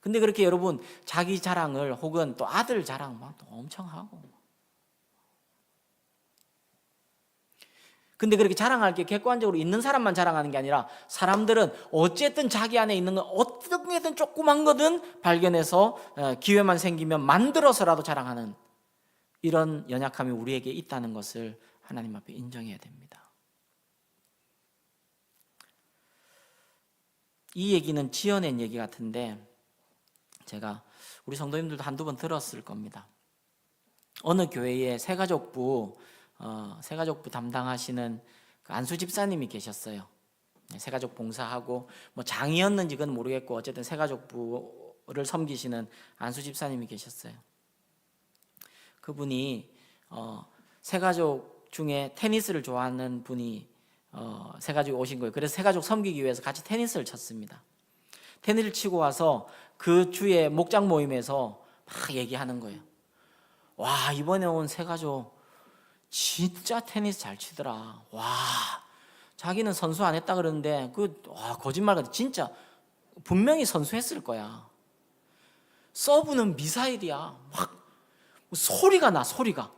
근데 그렇게 여러분 자기 자랑을 혹은 또 아들 자랑 막 엄청 하고, 근데 그렇게 자랑할 게 객관적으로 있는 사람만 자랑하는 게 아니라 사람들은 어쨌든 자기 안에 있는 건 어떻게든 조그만 거든 발견해서 기회만 생기면 만들어서라도 자랑하는 이런 연약함이 우리에게 있다는 것을 하나님 앞에 인정해야 됩니다. 이 얘기는 지어낸 얘기 같은데 제가 우리 성도님들도 한두 번 들었을 겁니다. 어느 교회에 새가족부 담당하시는 그 안수 집사님이 계셨어요. 새가족 봉사하고 뭐 장이었는지 그건 모르겠고 어쨌든 새가족부를 섬기시는 안수 집사님이 계셨어요. 그분이 새가족 중에 테니스를 좋아하는 분이 새가족이 오신 거예요. 그래서 새가족 섬기기 위해서 같이 테니스를 쳤습니다. 테니스를 치고 와서 그 주에 목장 모임에서 막 얘기하는 거예요. 와, 이번에 온 새가족 진짜 테니스 잘 치더라. 와, 자기는 선수 안 했다 그러는데 거짓말 같아. 진짜 분명히 선수했을 거야. 서브는 미사일이야. 막 소리가 나, 소리가.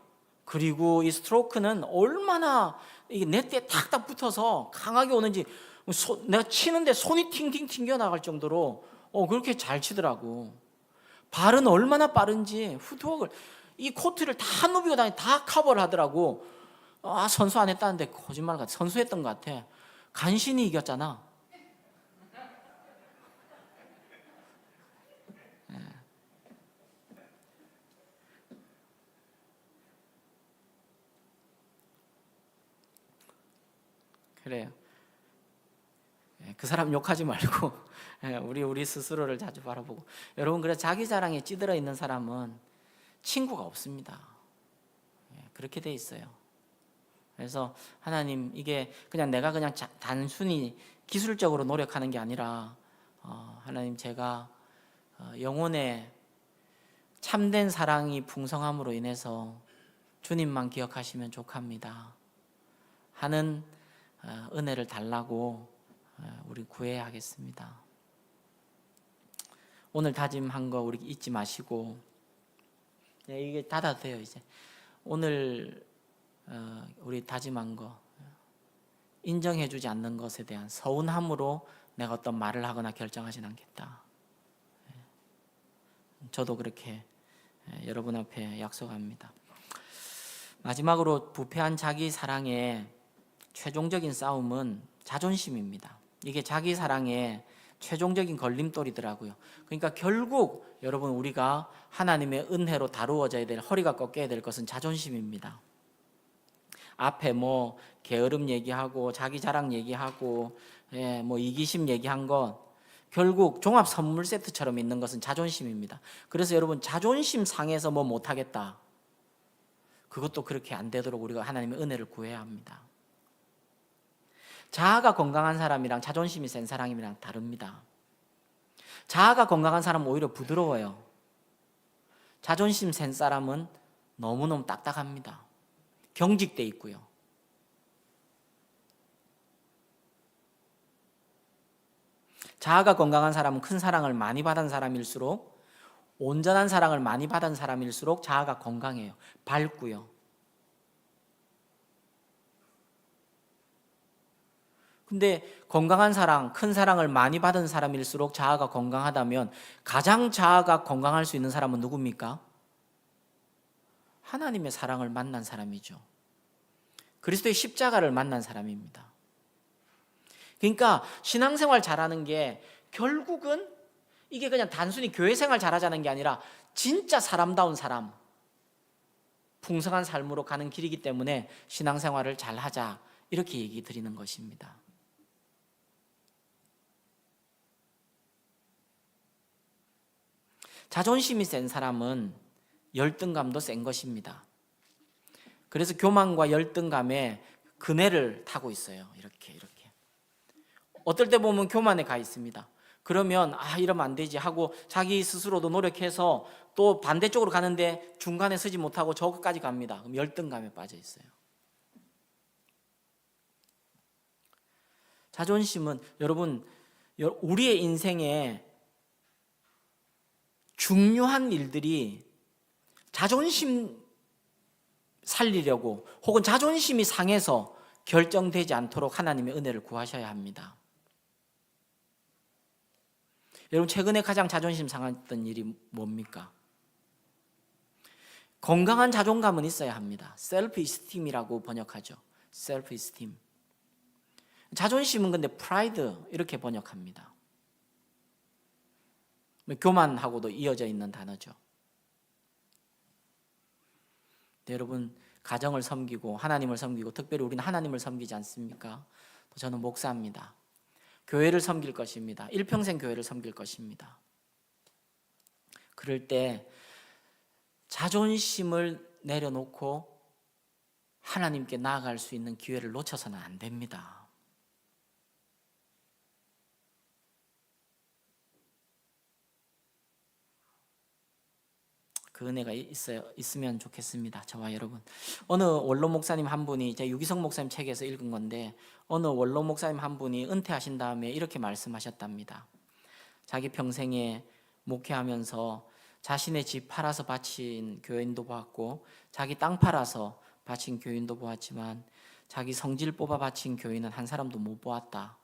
그리고 이 스트로크는 얼마나 이게 네트에 탁탁 붙어서 강하게 오는지 내가 치는데 손이 팅팅 튕겨 나갈 정도로 그렇게 잘 치더라고. 발은 얼마나 빠른지 푸트워크를 이 코트를 다 누비고 다니 다 커버를 하더라고. 선수 안 했다는데 거짓말 같아. 선수했던 것 같아. 간신히 이겼잖아. 그래요. 그 사람 욕하지 말고 우리 스스로를 자주 바라보고, 여러분, 그래서 자기 자랑에 찌들어 있는 사람은 친구가 없습니다. 그렇게 돼 있어요. 그래서 하나님, 이게 그냥 내가 그냥 단순히 기술적으로 노력하는 게 아니라 하나님, 제가 영혼의 참된 사랑이 풍성함으로 인해서 주님만 기억하시면 족합니다 하는 은혜를 달라고 우리 구해야 하겠습니다. 오늘 다짐한 거 우리 잊지 마시고, 이게 닫아도 돼요. 이제 오늘 우리 다짐한 거 인정해주지 않는 것에 대한 서운함으로 내가 어떤 말을 하거나 결정하진 않겠다. 저도 그렇게 여러분 앞에 약속합니다. 마지막으로 부패한 자기 사랑의 최종적인 싸움은 자존심입니다. 이게 자기 사랑의 최종적인 걸림돌이더라고요. 그러니까 결국 여러분, 우리가 하나님의 은혜로 다루어져야 될, 허리가 꺾여야 될 것은 자존심입니다. 앞에 뭐 게으름 얘기하고 자기 자랑 얘기하고 뭐 이기심 얘기한 건 결국 종합 선물 세트처럼 있는 것은 자존심입니다. 그래서 여러분, 자존심 상해서 뭐 못하겠다, 그것도 그렇게 안 되도록 우리가 하나님의 은혜를 구해야 합니다. 자아가 건강한 사람이랑 자존심이 센 사람이랑 다릅니다. 자아가 건강한 사람은 오히려 부드러워요. 자존심 센 사람은 너무너무 딱딱합니다. 경직돼 있고요. 자아가 건강한 사람은 큰 사랑을 많이 받은 사람일수록 온전한 사랑을 많이 받은 사람일수록 자아가 건강해요. 밝고요. 근데 건강한 사랑, 큰 사랑을 많이 받은 사람일수록 자아가 건강하다면 가장 자아가 건강할 수 있는 사람은 누굽니까? 하나님의 사랑을 만난 사람이죠. 그리스도의 십자가를 만난 사람입니다. 그러니까 신앙생활 잘하는 게 결국은 이게 그냥 단순히 교회 생활 잘하자는 게 아니라 진짜 사람다운 사람, 풍성한 삶으로 가는 길이기 때문에 신앙생활을 잘하자 이렇게 얘기 드리는 것입니다. 자존심이 센 사람은 열등감도 센 것입니다. 그래서 교만과 열등감에 그네를 타고 있어요. 이렇게 어떨 때 보면 교만에 가 있습니다. 그러면 이러면 안 되지 하고 자기 스스로도 노력해서 또 반대쪽으로 가는데 중간에 서지 못하고 저것까지 갑니다. 그럼 열등감에 빠져 있어요. 자존심은 여러분 우리의 인생에 중요한 일들이 자존심 살리려고 혹은 자존심이 상해서 결정되지 않도록 하나님의 은혜를 구하셔야 합니다. 여러분 최근에 가장 자존심 상했던 일이 뭡니까? 건강한 자존감은 있어야 합니다. 셀프 이스팀이라고 번역하죠. 셀프 이스팀. 자존심은 근데 프라이드 이렇게 번역합니다. 교만하고도 이어져 있는 단어죠. 네, 여러분 가정을 섬기고 하나님을 섬기고 특별히 우리는 하나님을 섬기지 않습니까? 저는 목사입니다. 교회를 섬길 것입니다. 일평생 교회를 섬길 것입니다. 그럴 때 자존심을 내려놓고 하나님께 나아갈 수 있는 기회를 놓쳐서는 안 됩니다. 그 은혜가 있으면 좋겠습니다. 저와 여러분. 어느 원로 목사님 한 분이 제 유기성 목사님 책에서 읽은 건데 어느 원로 목사님 한 분이 은퇴하신 다음에 이렇게 말씀하셨답니다. 자기 평생에 목회하면서 자신의 집 팔아서 바친 교인도 보았고 자기 땅 팔아서 바친 교인도 보았지만 자기 성질 뽑아 바친 교인은 한 사람도 못 보았다.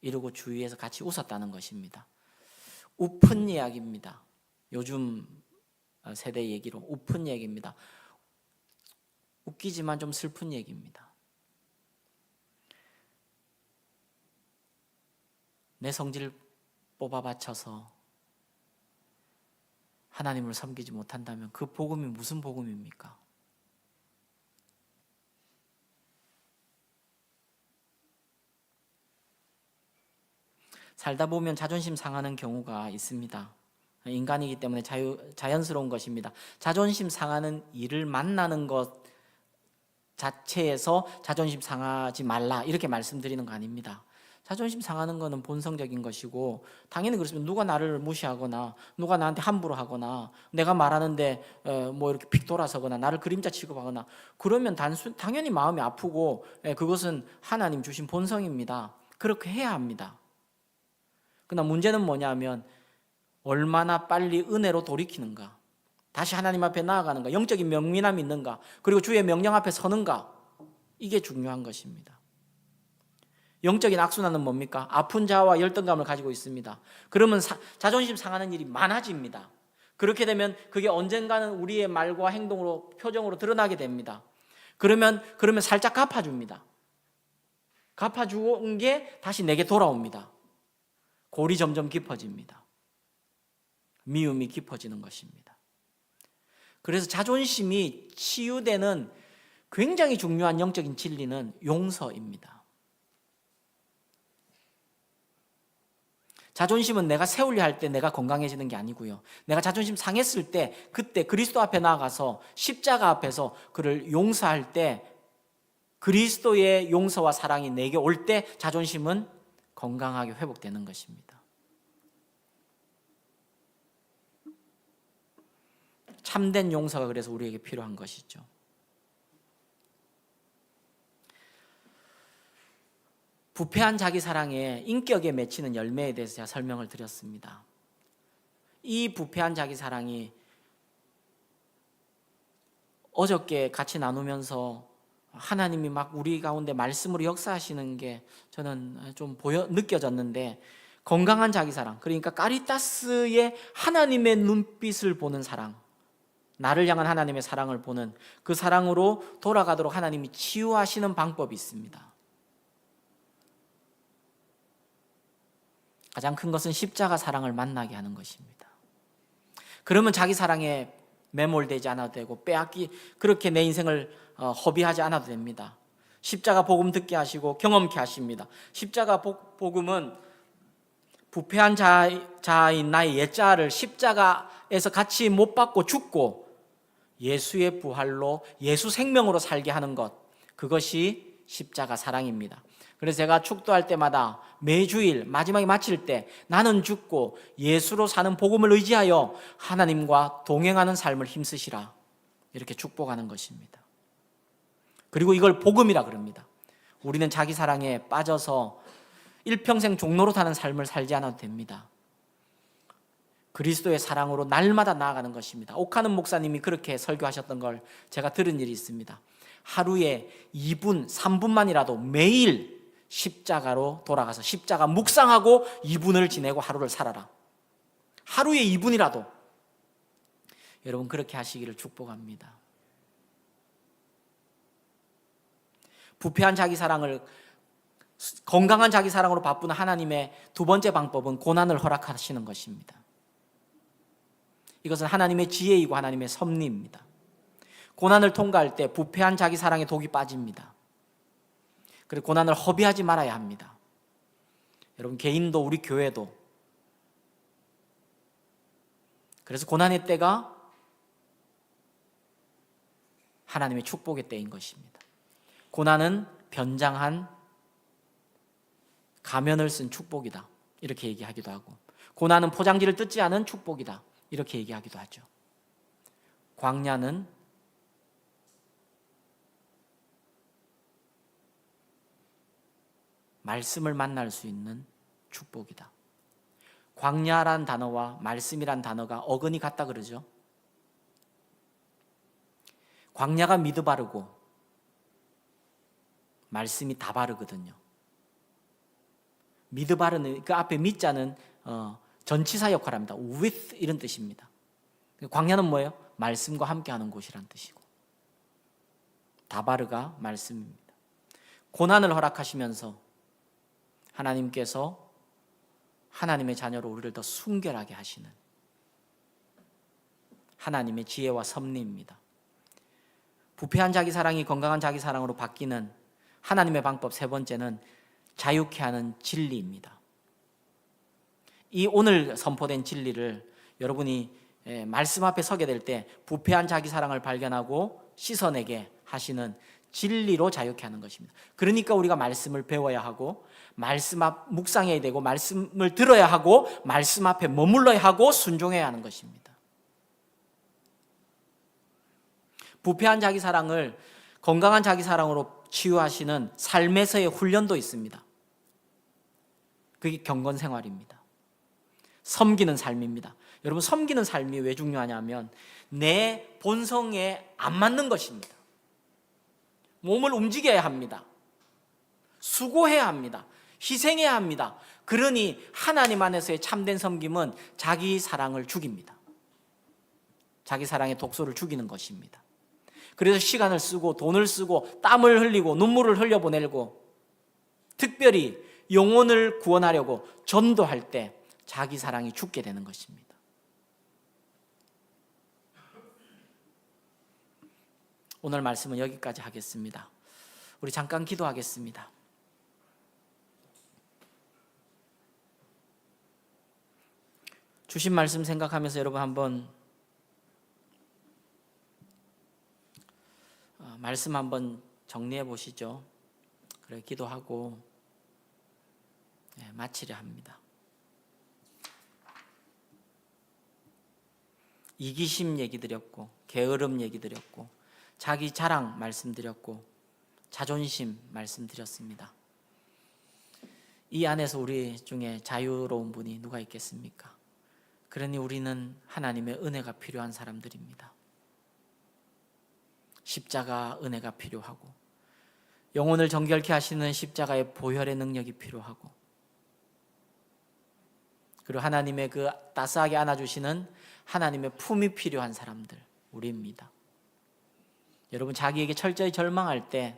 이러고 주위에서 같이 웃었다는 것입니다. 우픈 이야기입니다. 요즘 세대 얘기로 우픈 얘기입니다. 웃기지만 좀 슬픈 얘기입니다. 내 성질 뽑아 바쳐서 하나님을 섬기지 못한다면 그 복음이 무슨 복음입니까? 살다 보면 자존심 상하는 경우가 있습니다. 인간이기 때문에 자연스러운 것입니다. 자존심 상하는 일을 만나는 것 자체에서 자존심 상하지 말라 이렇게 말씀드리는 거 아닙니다. 자존심 상하는 것은 본성적인 것이고 당연히 그렇습니다. 누가 나를 무시하거나 누가 나한테 함부로 하거나 내가 말하는데 뭐 이렇게 픽 돌아서거나 나를 그림자 취급하거나 그러면 당연히 마음이 아프고 그것은 하나님 주신 본성입니다. 그렇게 해야 합니다. 그러나 문제는 뭐냐면 얼마나 빨리 은혜로 돌이키는가, 다시 하나님 앞에 나아가는가, 영적인 명민함이 있는가, 그리고 주의 명령 앞에 서는가, 이게 중요한 것입니다. 영적인 악순환은 뭡니까? 아픈 자와 열등감을 가지고 있습니다. 그러면 자존심 상하는 일이 많아집니다. 그렇게 되면 그게 언젠가는 우리의 말과 행동으로 표정으로 드러나게 됩니다. 그러면 살짝 갚아줍니다. 갚아주는 게 다시 내게 돌아옵니다. 골이 점점 깊어집니다. 미움이 깊어지는 것입니다. 그래서 자존심이 치유되는 굉장히 중요한 영적인 진리는 용서입니다. 자존심은 내가 세우려 할 때 내가 건강해지는 게 아니고요. 내가 자존심 상했을 때 그때 그리스도 앞에 나아가서 십자가 앞에서 그를 용서할 때 그리스도의 용서와 사랑이 내게 올 때 자존심은 건강하게 회복되는 것입니다. 참된 용서가 그래서 우리에게 필요한 것이죠. 부패한 자기 사랑의 인격에 맺히는 열매에 대해서 제가 설명을 드렸습니다. 이 부패한 자기 사랑이 어저께 같이 나누면서 하나님이 막 우리 가운데 말씀으로 역사하시는 게 저는 좀 느껴졌는데, 건강한 자기 사랑, 그러니까 카리타스의 하나님의 눈빛을 보는 사랑, 나를 향한 하나님의 사랑을 보는 그 사랑으로 돌아가도록 하나님이 치유하시는 방법이 있습니다. 가장 큰 것은 십자가 사랑을 만나게 하는 것입니다. 그러면 자기 사랑에 매몰되지 않아도 되고 그렇게 내 인생을 허비하지 않아도 됩니다. 십자가 복음 듣게 하시고 경험케 하십니다. 십자가 복음은 부패한 자인 나의 옛자를 십자가에서 같이 못 박고 죽고 예수의 부활로 예수 생명으로 살게 하는 것, 그것이 십자가 사랑입니다. 그래서 제가 축도할 때마다 매주일 마지막에 마칠 때 나는 죽고 예수로 사는 복음을 의지하여 하나님과 동행하는 삶을 힘쓰시라, 이렇게 축복하는 것입니다. 그리고 이걸 복음이라 그럽니다. 우리는 자기 사랑에 빠져서 일평생 종로로 타는 삶을 살지 않아도 됩니다. 그리스도의 사랑으로 날마다 나아가는 것입니다. 옥하는 목사님이 그렇게 설교하셨던 걸 제가 들은 일이 있습니다. 하루에 2분, 3분만이라도 매일 십자가로 돌아가서 십자가 묵상하고 2분을 지내고 하루를 살아라. 하루에 2분이라도 여러분 그렇게 하시기를 축복합니다. 부패한 자기 사랑을 건강한 자기 사랑으로 바꾸는 하나님의 두 번째 방법은 고난을 허락하시는 것입니다. 이것은 하나님의 지혜이고 하나님의 섭리입니다. 고난을 통과할 때 부패한 자기 사랑에 독이 빠집니다. 그리고 고난을 허비하지 말아야 합니다. 여러분 개인도 우리 교회도. 그래서 고난의 때가 하나님의 축복의 때인 것입니다. 고난은 변장한 가면을 쓴 축복이다, 이렇게 얘기하기도 하고, 고난은 포장지를 뜯지 않은 축복이다, 이렇게 얘기하기도 하죠. 광야는 말씀을 만날 수 있는 축복이다. 광야란 단어와 말씀이란 단어가 어근이 같다 그러죠. 광야가 미드 바르고 말씀이 다 바르거든요. 미드 바르는 그 앞에 미자는 전치사 역할을 합니다. with 이런 뜻입니다. 광야는 뭐예요? 말씀과 함께하는 곳이란 뜻이고, 다바르가 말씀입니다. 고난을 허락하시면서 하나님께서 하나님의 자녀로 우리를 더 순결하게 하시는 하나님의 지혜와 섭리입니다. 부패한 자기 사랑이 건강한 자기 사랑으로 바뀌는 하나님의 방법 세 번째는 자유케 하는 진리입니다. 이 오늘 선포된 진리를 여러분이 말씀 앞에 서게 될 때 부패한 자기 사랑을 발견하고 씻어내게 하시는 진리로 자유케 하는 것입니다. 그러니까 우리가 말씀을 배워야 하고, 말씀 앞 묵상해야 되고, 말씀을 들어야 하고, 말씀 앞에 머물러야 하고, 순종해야 하는 것입니다. 부패한 자기 사랑을 건강한 자기 사랑으로 치유하시는 삶에서의 훈련도 있습니다. 그게 경건 생활입니다. 섬기는 삶입니다. 여러분, 섬기는 삶이 왜 중요하냐면 내 본성에 안 맞는 것입니다. 몸을 움직여야 합니다. 수고해야 합니다. 희생해야 합니다. 그러니 하나님 안에서의 참된 섬김은 자기 사랑을 죽입니다. 자기 사랑의 독소를 죽이는 것입니다. 그래서 시간을 쓰고 돈을 쓰고 땀을 흘리고 눈물을 흘려보내고 특별히 영혼을 구원하려고 전도할 때 자기 사랑이 죽게 되는 것입니다. 오늘 말씀은 여기까지 하겠습니다. 우리 잠깐 기도하겠습니다. 주신 말씀 생각하면서 여러분 한번 말씀 한번 정리해 보시죠. 그래 기도하고 마치려 합니다. 이기심 얘기 드렸고, 게으름 얘기 드렸고, 자기 자랑 말씀드렸고, 자존심 말씀드렸습니다. 이 안에서 우리 중에 자유로운 분이 누가 있겠습니까? 그러니 우리는 하나님의 은혜가 필요한 사람들입니다. 십자가 은혜가 필요하고 영혼을 정결케 하시는 십자가의 보혈의 능력이 필요하고 그리고 하나님의 그 따스하게 안아주시는 하나님의 품이 필요한 사람들 우리입니다. 여러분 자기에게 철저히 절망할 때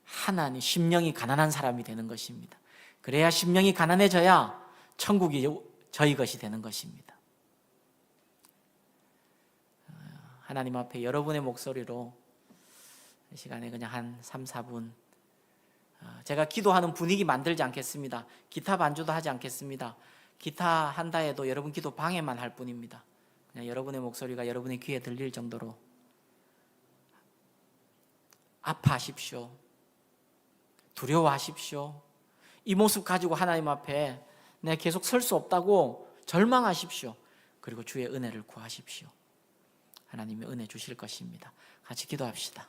하나님 심령이 가난한 사람이 되는 것입니다. 그래야 심령이 가난해져야 천국이 저희 것이 되는 것입니다. 하나님 앞에 여러분의 목소리로 이 시간에 그냥 한 3, 4분 제가 기도하는 분위기 만들지 않겠습니다. 기타 반주도 하지 않겠습니다. 기타 한다 해도 여러분 기도 방해만 할 뿐입니다. 그냥 여러분의 목소리가 여러분의 귀에 들릴 정도로 아파하십시오. 두려워하십시오. 이 모습 가지고 하나님 앞에 내가 계속 설 수 없다고 절망하십시오. 그리고 주의 은혜를 구하십시오. 하나님의 은혜 주실 것입니다. 같이 기도합시다.